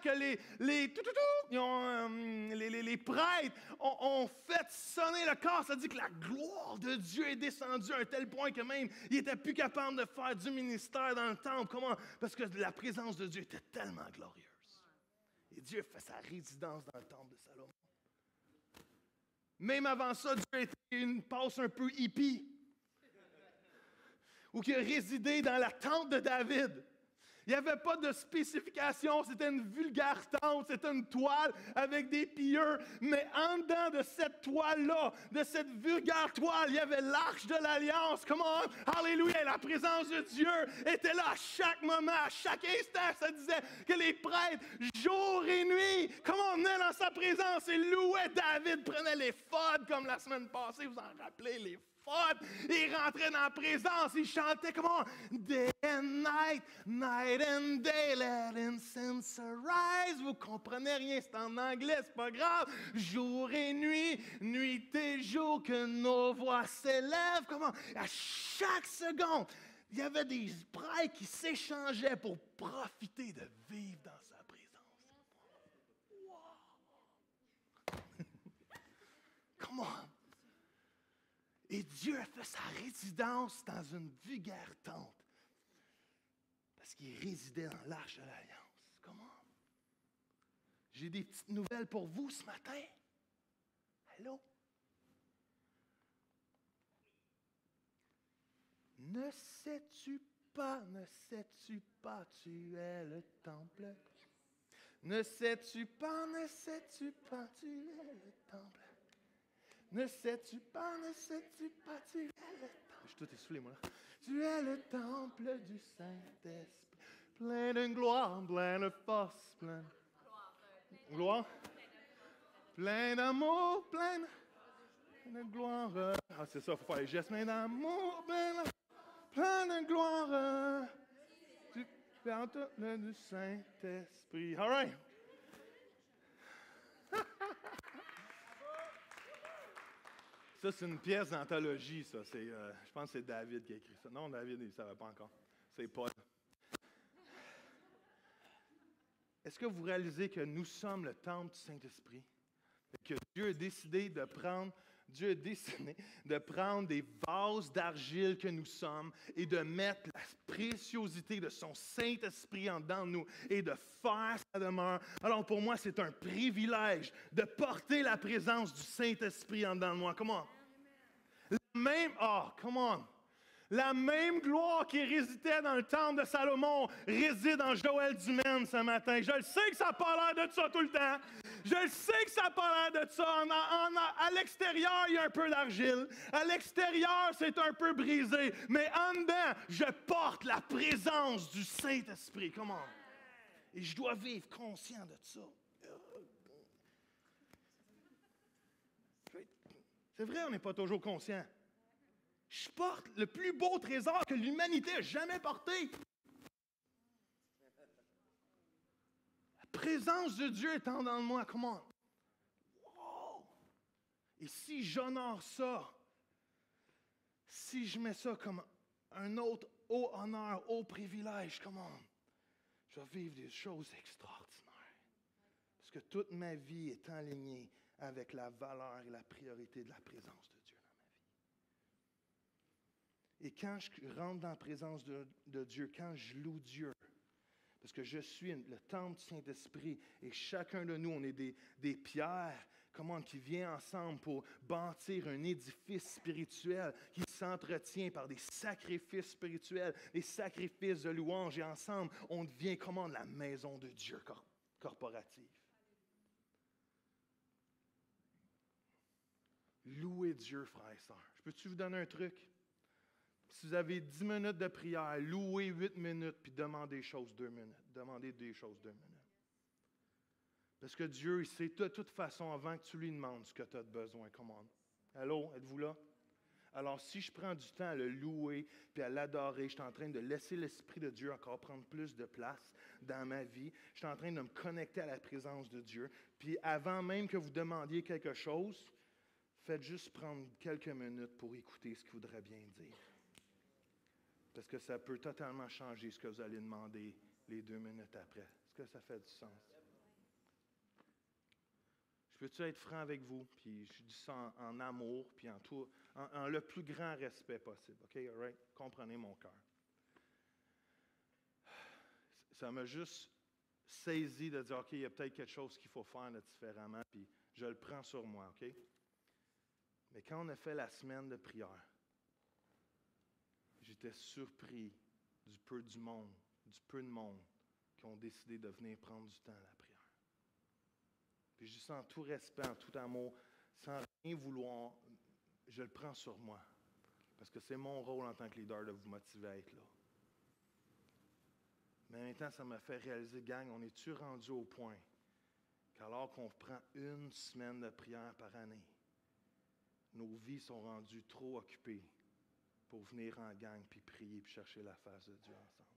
que les prêtres ont fait sonner le corps, ça dit que la gloire de Dieu est descendue à un tel point que même il n'était plus capable de faire du ministère dans le temple. Comment? Parce que la présence de Dieu était tellement glorieuse. Et Dieu fait sa résidence dans le temple de Salomon. Même avant ça, Dieu était une passe un peu hippie, où il a résidé dans la tente de David. Il n'y avait pas de spécification, c'était une vulgaire tente, c'était une toile avec des pilleurs, mais en dedans de cette toile-là, de cette vulgaire toile, il y avait l'arche de l'Alliance. Come on, alléluia, la présence de Dieu était là à chaque moment, à chaque instant. Ça disait que les prêtres, jour et nuit, on venait dans sa présence et louait David, prenait les fods comme la semaine passée, vous en rappelez, les il rentrait dans la présence, il chantait Day and night, night and day, let incense arise. Vous comprenez rien, c'est en anglais, c'est pas grave. Jour et nuit, nuit et jour, que nos voix s'élèvent. À chaque seconde, il y avait des prêtres qui s'échangeaient pour profiter de vivre dans sa présence. Wow! Come on! Et Dieu a fait sa résidence dans une vulgaire tente. Parce qu'il résidait dans l'arche de l'Alliance. Comment? J'ai des petites nouvelles pour vous ce matin. Allô? Ne sais-tu pas, tu es le temple. Ne sais-tu pas, tu es le temple. Ne sais-tu pas, tu es le temple. Je suis tout essoufflé, moi, là. Tu es le temple du Saint-Esprit, plein de gloire, plein de force, plein de gloire, plein d'amour, plein de gloire. Ah, c'est ça, il faut faire les gestes, plein d'amour, plein de gloire. Tu es le temple du Saint-Esprit. All right. Ça, c'est une pièce d'anthologie, ça. Je pense que c'est David qui a écrit ça. Non, David, il ne savait pas encore. C'est Paul. Est-ce que vous réalisez que nous sommes le temple du Saint-Esprit? Que Dieu a décidé de prendre des vases d'argile que nous sommes et de mettre la préciosité de son Saint-Esprit en dedans de nous et de faire sa demeure. Alors pour moi, c'est un privilège de porter la présence du Saint-Esprit en dedans de moi. Comment? La même gloire qui résidait dans le temple de Salomon réside en Joël Dumaine ce matin. Je le sais que ça n'a pas l'air de ça tout le temps. Je le sais que ça n'a pas l'air de ça. À l'extérieur, il y a un peu d'argile. À l'extérieur, c'est un peu brisé. Mais en dedans, je porte la présence du Saint-Esprit. Comment? Et je dois vivre conscient de ça. C'est vrai, on n'est pas toujours conscient. Je porte le plus beau trésor que l'humanité a jamais porté. La présence de Dieu étant dans moi, comment? Wow! Et si j'honore ça, si je mets ça comme un autre haut honneur, haut privilège, comment? Je vais vivre des choses extraordinaires. Parce que toute ma vie est alignée avec la valeur et la priorité de la présence de Dieu. Et quand je rentre dans la présence de Dieu, quand je loue Dieu, parce que je suis le temple du Saint-Esprit et chacun de nous, on est des pierres, qui viennent ensemble pour bâtir un édifice spirituel qui s'entretient par des sacrifices spirituels, des sacrifices de louange. Et ensemble, on devient la maison de Dieu corporative. Louez Dieu, frères et sœurs. Je peux-tu vous donner un truc? Si vous avez 10 minutes de prière, louez 8 minutes, puis demandez des choses 2 minutes. Demandez des choses 2 minutes. Parce que Dieu, il sait de toute façon, avant que tu lui demandes ce que tu as besoin. Come on. Allô, êtes-vous là? Alors, si je prends du temps à le louer puis à l'adorer, je suis en train de laisser l'Esprit de Dieu encore prendre plus de place dans ma vie. Je suis en train de me connecter à la présence de Dieu. Puis avant même que vous demandiez quelque chose, faites juste prendre quelques minutes pour écouter ce qu'il voudrait bien dire. Parce que ça peut totalement changer ce que vous allez demander les 2 minutes après. Est-ce que ça fait du sens? Je peux-tu être franc avec vous? Puis je dis ça en amour, puis en le plus grand respect possible. OK? All right? Comprenez mon cœur. Ça m'a juste saisi de dire, OK, il y a peut-être quelque chose qu'il faut faire de différemment, puis je le prends sur moi, OK? Mais quand on a fait la semaine de prière, j'étais surpris du peu de monde qui ont décidé de venir prendre du temps à la prière. Puis juste en tout respect, en tout amour, sans rien vouloir, je le prends sur moi. Parce que c'est mon rôle en tant que leader de vous motiver à être là. Mais en même temps, ça m'a fait réaliser, gang, on est-tu rendu au point qu'alors qu'on prend 1 semaine de prière par année, nos vies sont rendues trop occupées pour venir en gang, puis prier, puis chercher la face de Dieu ensemble.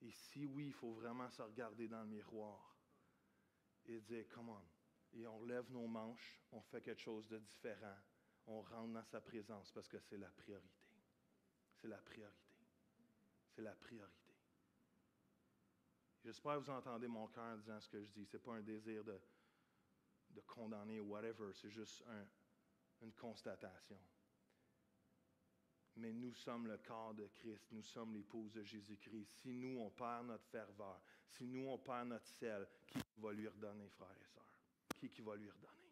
Et si oui, il faut vraiment se regarder dans le miroir et dire, come on, et on lève nos manches, on fait quelque chose de différent, on rentre dans sa présence parce que c'est la priorité. C'est la priorité. C'est la priorité. J'espère que vous entendez mon cœur en disant ce que je dis. Ce n'est pas un désir de condamner ou whatever, c'est juste une constatation. Mais nous sommes le corps de Christ, nous sommes l'épouse de Jésus-Christ. Si nous, on perd notre ferveur, si nous, on perd notre sel, qui va lui redonner, frères et sœurs? Qui va lui redonner?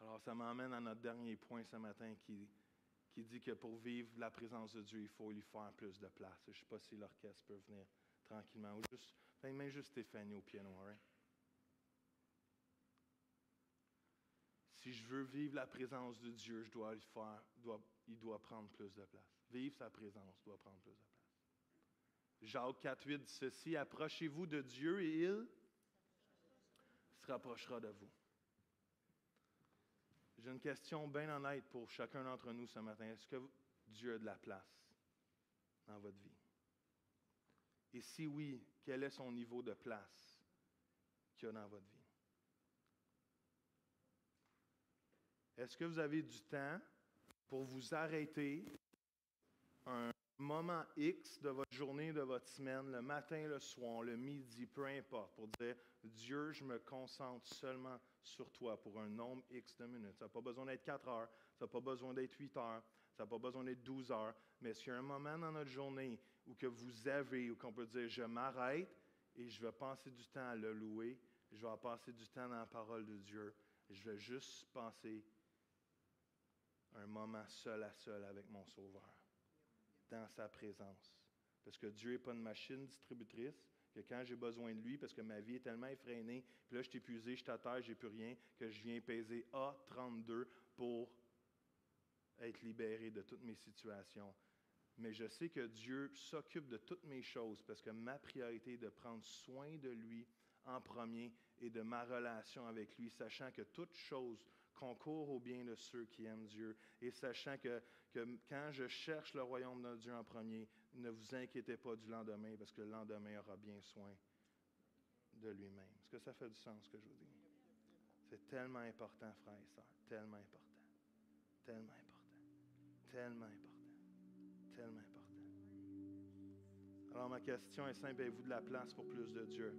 Alors, ça m'emmène à notre dernier point ce matin qui dit que pour vivre la présence de Dieu, il faut lui faire plus de place. Je ne sais pas si l'orchestre peut venir tranquillement. Ou juste Stéphanie au piano, right? Si je veux vivre la présence de Dieu, je dois le faire, il doit prendre plus de place. Vivre sa présence doit prendre plus de place. Jacques 4,8 dit ceci, approchez-vous de Dieu et il se rapprochera de vous. J'ai une question bien honnête pour chacun d'entre nous ce matin. Est-ce que Dieu a de la place dans votre vie? Et si oui, quel est son niveau de place qu'il y a dans votre vie? Est-ce que vous avez du temps pour vous arrêter un moment X de votre journée, de votre semaine, le matin, le soir, le midi, peu importe, pour dire, Dieu, je me concentre seulement sur toi pour un nombre X de minutes. Ça n'a pas besoin d'être 4 heures, ça n'a pas besoin d'être 8 heures, ça n'a pas besoin d'être 12 heures, mais s'il y a un moment dans notre journée où que vous avez, où qu'on peut dire, je m'arrête et je vais passer du temps à le louer, je vais passer du temps dans la parole de Dieu, je vais juste passer un moment seul à seul avec mon Sauveur, dans sa présence. Parce que Dieu n'est pas une machine distributrice, que quand j'ai besoin de lui, parce que ma vie est tellement effrénée, puis là je suis épuisé, je suis à terre, je n'ai plus rien, que je viens peser A32 pour être libéré de toutes mes situations. Mais je sais que Dieu s'occupe de toutes mes choses, parce que ma priorité est de prendre soin de lui en premier et de ma relation avec lui, sachant que toute chose concourt au bien de ceux qui aiment Dieu et sachant que quand je cherche le royaume de Dieu en premier, ne vous inquiétez pas du lendemain parce que le lendemain aura bien soin de lui-même. Est-ce que ça fait du sens ce que je vous dis? C'est tellement important, frères et sœurs, tellement important, tellement important, tellement important, tellement important. Alors ma question est simple, avez-vous de la place pour plus de Dieu?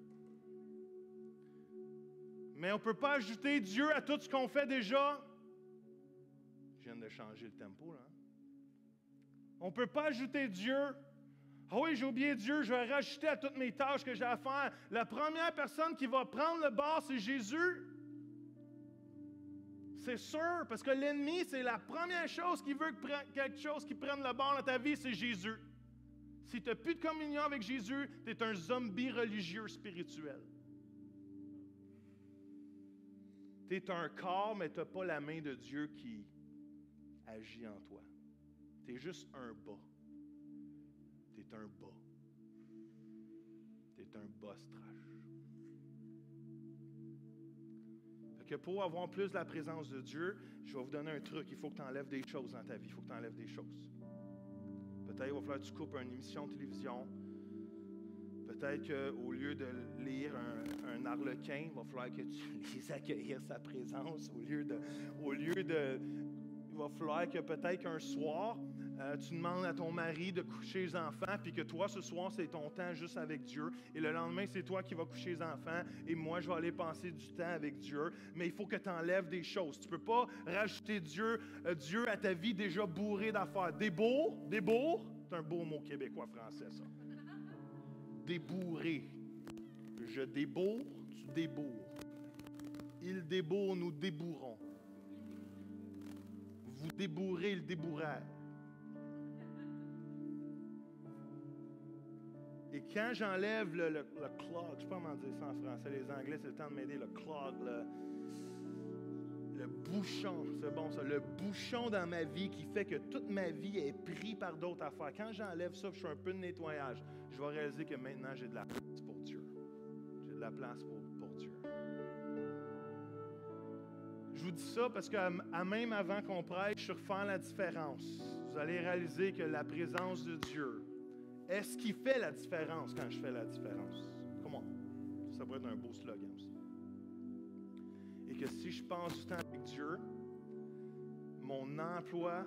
Mais on ne peut pas ajouter Dieu à tout ce qu'on fait déjà. Je viens de changer le tempo, là. On ne peut pas ajouter Dieu. Ah oui, j'ai oublié Dieu, je vais rajouter à toutes mes tâches que j'ai à faire. La première personne qui va prendre le bord, c'est Jésus. C'est sûr, parce que l'ennemi, c'est la première chose qui veut que quelque chose qui prenne le bord dans ta vie, c'est Jésus. Si tu n'as plus de communion avec Jésus, tu es un zombie religieux spirituel. Tu es un corps, mais tu n'as pas la main de Dieu qui agit en toi. Tu es juste un bas. Tu es un bas. Tu es un boss trash. Fait que pour avoir plus de la présence de Dieu, je vais vous donner un truc. Il faut que tu enlèves des choses dans ta vie. Il faut que tu enlèves des choses. Peut-être qu'il va falloir que tu coupes une émission de télévision. Peut-être qu'au lieu de lire un harlequin, il va falloir que tu lises accueillir sa présence. Il va falloir que peut-être qu'un soir, tu demandes à ton mari de coucher les enfants, puis que toi, ce soir, c'est ton temps juste avec Dieu. Et le lendemain, c'est toi qui vas coucher les enfants, et moi, je vais aller passer du temps avec Dieu. Mais il faut que tu enlèves des choses. Tu ne peux pas rajouter Dieu à ta vie déjà bourrée d'affaires. Débourre, c'est un beau mot québécois-français, ça. Débourrer. Je débourre, tu débourres. Il débourre, nous débourrons. Vous débourrez le débourrage. Et quand j'enlève le clog, je ne sais pas comment dire ça en français, les Anglais, c'est le temps de m'aider, le clog, le bouchon, c'est bon ça, le bouchon dans ma vie qui fait que toute ma vie est prise par d'autres affaires. Quand j'enlève ça, je fais un peu de nettoyage, je vais réaliser que maintenant j'ai de la place pour Dieu. J'ai de la place pour Dieu. Je vous dis ça parce que même avant qu'on prêche sur faire la différence, vous allez réaliser que la présence de Dieu est ce qui fait la différence quand je fais la différence. Comment? Ça pourrait être un beau slogan aussi. Et que si je passe du temps avec Dieu, mon emploi,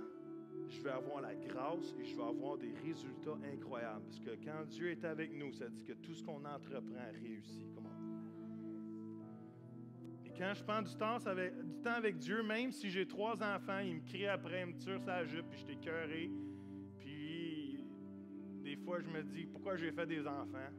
je vais avoir la grâce et je vais avoir des résultats incroyables. Parce que quand Dieu est avec nous, ça dit que tout ce qu'on entreprend réussit. Comment? Et quand je prends du temps avec Dieu, même si j'ai 3 enfants, il me crie après, il me tire sa jupe, puis je t'ai écœuré. Puis des fois, je me dis, pourquoi j'ai fait des enfants?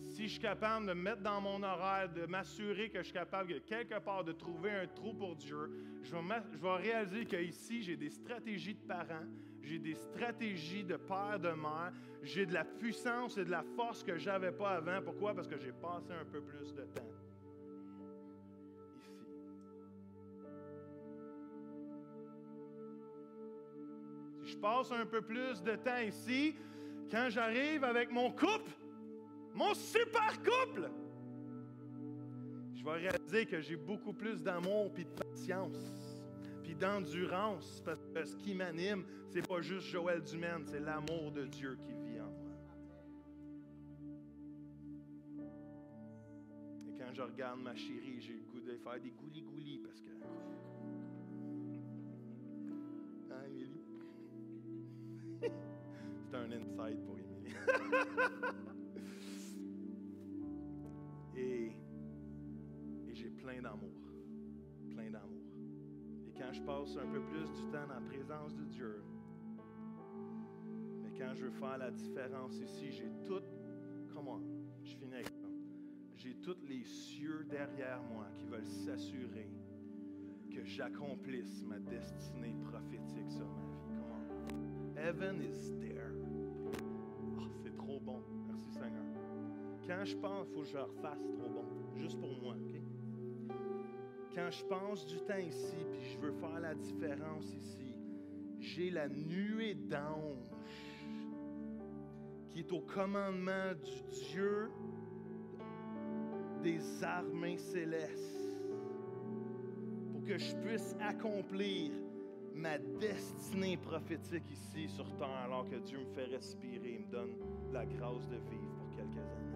Si je suis capable de me mettre dans mon horaire, de m'assurer que je suis capable, de quelque part, de trouver un trou pour Dieu, je vais réaliser qu'ici, j'ai des stratégies de parents, j'ai des stratégies de père, de mère, j'ai de la puissance et de la force que je n'avais pas avant. Pourquoi? Parce que j'ai passé un peu plus de temps ici. Si je passe un peu plus de temps ici, quand j'arrive avec mon couple, mon super couple, je vais réaliser que j'ai beaucoup plus d'amour, puis de patience, puis d'endurance, parce que ce qui m'anime, c'est pas juste Joël Dumaine, c'est l'amour de Dieu qui vit en moi. Et quand je regarde ma chérie, j'ai le goût de faire des gouli-gouli, parce que... Hein, Émilie? C'est un insight pour Émilie. Et j'ai plein d'amour. Plein d'amour. Et quand je passe un peu plus du temps dans la présence de Dieu, mais quand je veux faire la différence ici, j'ai tout, comment, je finis avec ça, j'ai tous les cieux derrière moi qui veulent s'assurer que j'accomplisse ma destinée prophétique sur ma vie. Comment? Heaven is there. Oh, c'est trop bon. Merci Seigneur. Quand je pense, il faut que je le refasse trop bon, juste pour moi, OK? Quand je passe du temps ici, puis je veux faire la différence ici, j'ai la nuée d'anges qui est au commandement du Dieu des armées célestes pour que je puisse accomplir ma destinée prophétique ici sur terre alors que Dieu me fait respirer, me donne la grâce de vivre pour quelques années.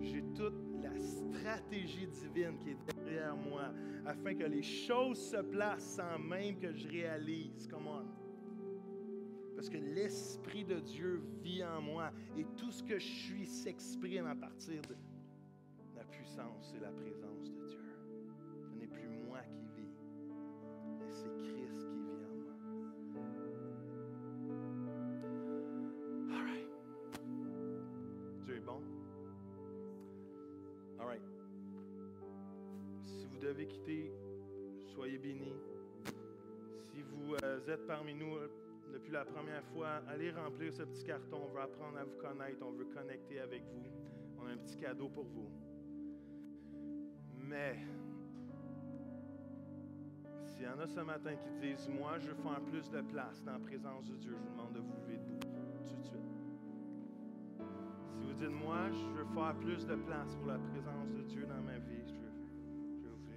J'ai toute la stratégie divine qui est derrière moi afin que les choses se placent sans même que je réalise. Come on. Parce que l'Esprit de Dieu vit en moi et tout ce que je suis s'exprime à partir de la puissance, c'est la présence de Dieu. Ce n'est plus moi qui vis, mais c'est Christ qui vit en moi. All right. Dieu est bon. All right. Si vous devez quitter, soyez bénis. Si vous êtes parmi nous depuis la première fois, allez remplir ce petit carton. On veut apprendre à vous connaître. On veut connecter avec vous. On a un petit cadeau pour vous. Mais, s'il y en a ce matin qui disent, moi, je veux faire plus de place dans la présence de Dieu, je vous demande de vous lever debout tout de suite. Si vous dites, moi, je veux faire plus de place pour la présence de Dieu dans ma vie, je veux vous lever debout.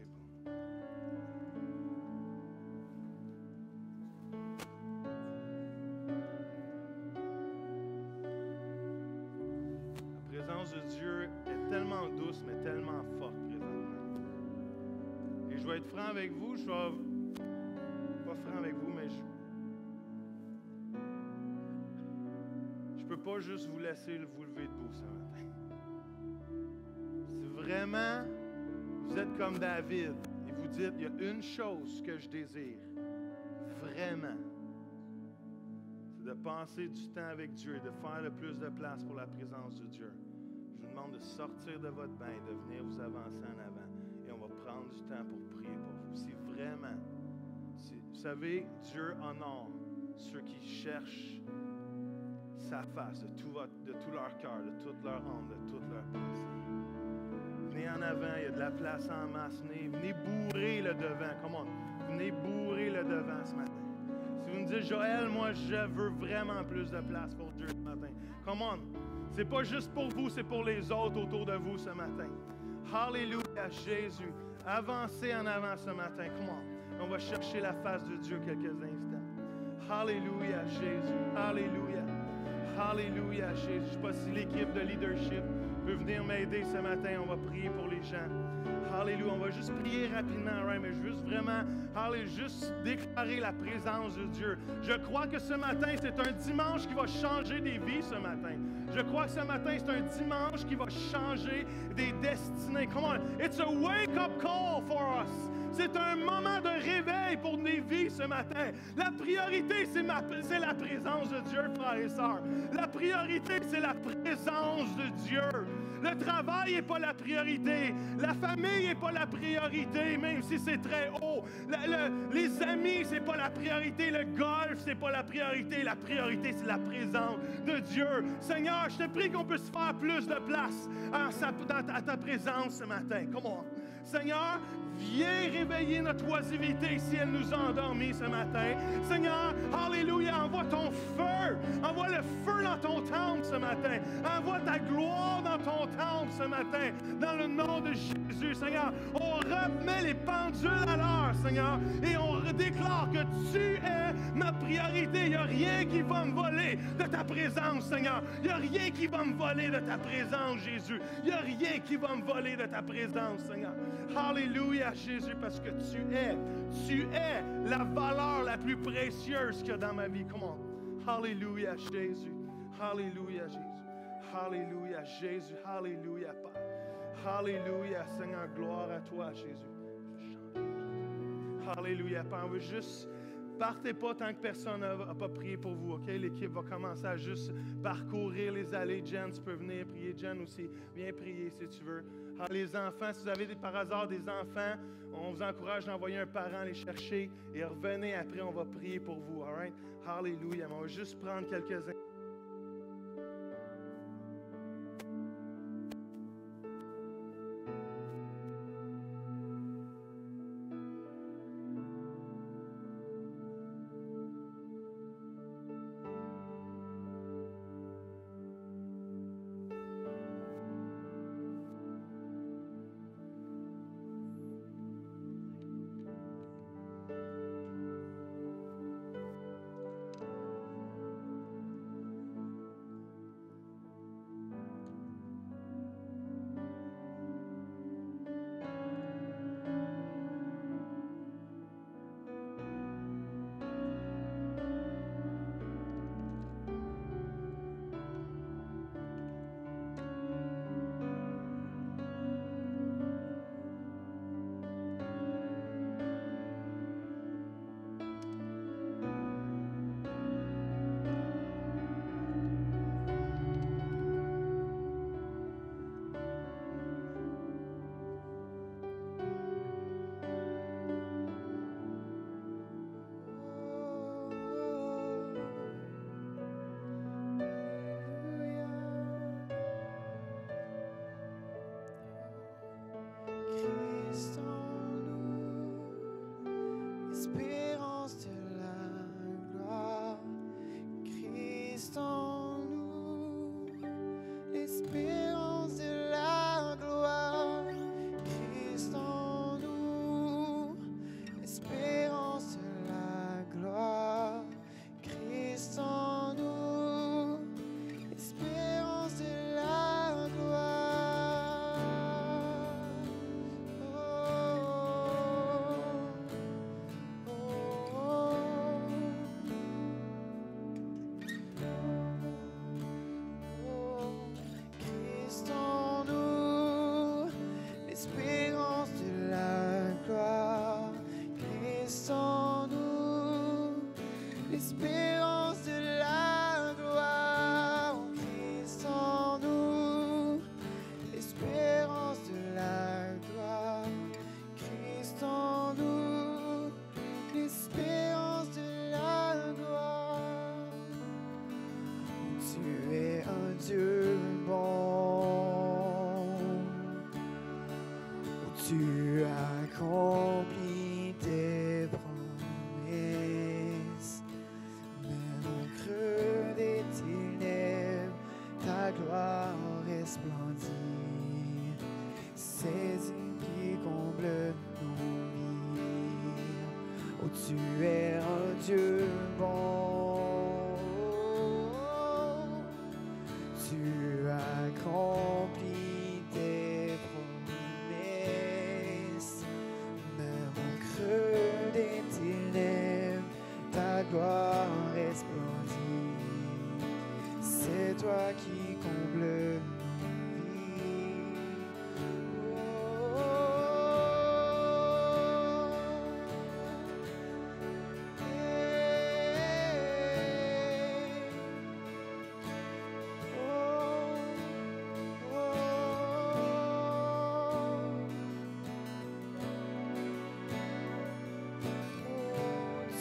La présence de Dieu est tellement douce, mais tellement forte présentement. Et je vais être franc avec vous, je vais pas franc avec vous, mais je peux pas juste vous laisser vous lever debout ce matin. Si vraiment vous êtes comme David et vous dites, il y a une chose que je désire, vraiment, c'est de passer du temps avec Dieu et de faire le plus de place pour la présence de Dieu. Je vous demande de sortir de votre bain, de venir vous avancer en avant. Et on va prendre du temps pour prier pour vous. Si vraiment, vous savez, Dieu honore ceux qui cherchent sa face de tout leur cœur, de toute leur âme, de toute leur pensée. Venez en avant, il y a de la place en masse. Venez bourrer le devant. Come on. Venez bourrer le devant ce matin. Si vous me dites, Joël, moi, je veux vraiment plus de place pour Dieu ce matin. Come on. C'est pas juste pour vous, c'est pour les autres autour de vous ce matin. Alléluia, Jésus. Avancez en avant ce matin. Come on. On va chercher la face de Dieu quelques instants. Alléluia, Jésus. Alléluia. Alléluia, Jésus. Je ne sais pas si l'équipe de leadership peut venir m'aider ce matin. On va prier pour les gens. Alléluia. On va juste prier rapidement, right? Mais juste vraiment, juste déclarer la présence de Dieu. Je crois que ce matin, c'est un dimanche qui va changer des vies ce matin. Je crois que ce matin, c'est un dimanche qui va changer des destinées. Come on. It's a wake-up call for us. C'est un moment de réveil pour des vies ce matin. La priorité, c'est la présence de Dieu, frères et sœurs. La priorité, c'est la présence de Dieu. Le travail n'est pas la priorité. La famille n'est pas la priorité, même si c'est très haut. Les amis, c'est pas la priorité. Le golf, c'est pas la priorité. La priorité, c'est la présence de Dieu. Seigneur, je te prie qu'on puisse faire plus de place à ta présence ce matin. Come on. Seigneur, viens réveiller notre oisivité si elle nous a endormis ce matin. Seigneur, alléluia, envoie ton feu. Envoie le feu dans ton temple ce matin. Envoie ta gloire dans ton temple ce matin. Dans le nom de Jésus, Seigneur, on remet les pendules à l'heure, Seigneur, et on déclare que tu es ma priorité. Il n'y a rien qui va me voler de ta présence, Seigneur. Il n'y a rien qui va me voler de ta présence, Jésus. Il n'y a rien qui va me voler de ta présence, Seigneur. Alléluia, Jésus, parce que tu es la valeur la plus précieuse qu'il y a dans ma vie. Come on. Alléluia, Jésus. Alléluia, Jésus. Alléluia, Jésus. Alléluia, Père. Alléluia, Seigneur. Gloire à toi, Jésus. Alléluia, Père. On veut juste... Partez pas tant que personne n'a pas prié pour vous, OK? L'équipe va commencer à juste parcourir les allées. Jen, tu peux venir prier. Jen aussi, viens prier si tu veux. Alors, les enfants, si vous avez par hasard des enfants, on vous encourage d'envoyer un parent les chercher et revenez après, on va prier pour vous, all right? Alléluia. On va juste prendre quelques instants. Tu accomplis tes promesses, même au creux des ténèbres, ta gloire resplendit. Saisis qui comble nos vies. Oh, tu es un Dieu bon. Tu accomplis tes promesses, même au creux des ténèbres, ta gloire resplendit. C'est toi qui combles nos vies.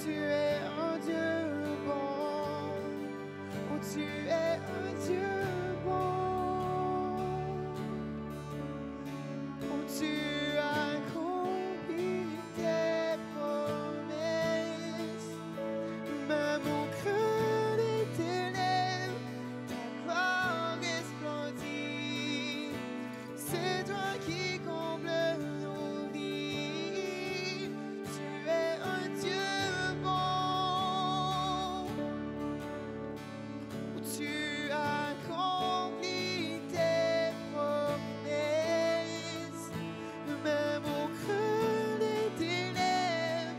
Tu es un Dieu bon. Oh, tu es un Dieu bon. Oh, tu accomplis tes promesses, même au creux des ténèbres, ta gloire resplendit. C'est toi qui combles nos vies. Tu es un Dieu bon. Tu accomplis tes promesses, même au creux des ténèbres,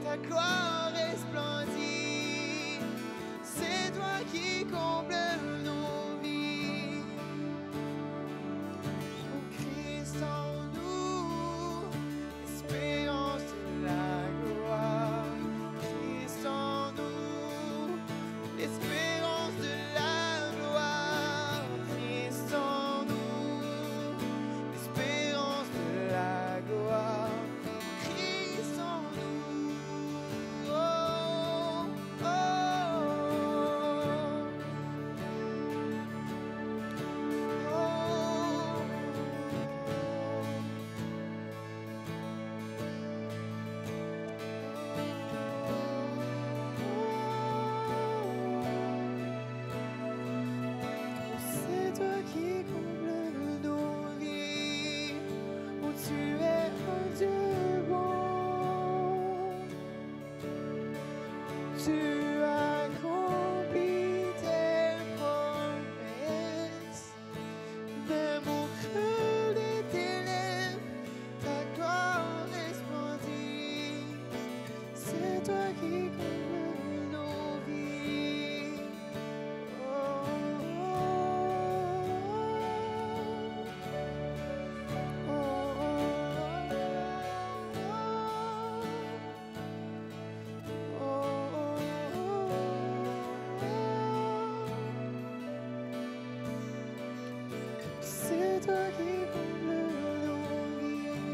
ta gloire resplendit. C'est toi qui combles nos vies. Ô Christ en nous, espérance de la gloire. Christ en nous, l'espérance de la gloire. Christ en nous, l'espérance de la gloire. Christ en nous, oh, oh, oh. C'est toi qui combles nos vies. Oh, tu es un Dieu bon. Tu accomplis tes promesses, même au creux des ténèbres, ta gloire resplendit. C'est toi qui combles nos vies. Oh, oh, oh, c'est toi qui combles nos vies.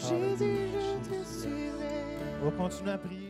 Jésus, je te suivrai. On va continuer à prier.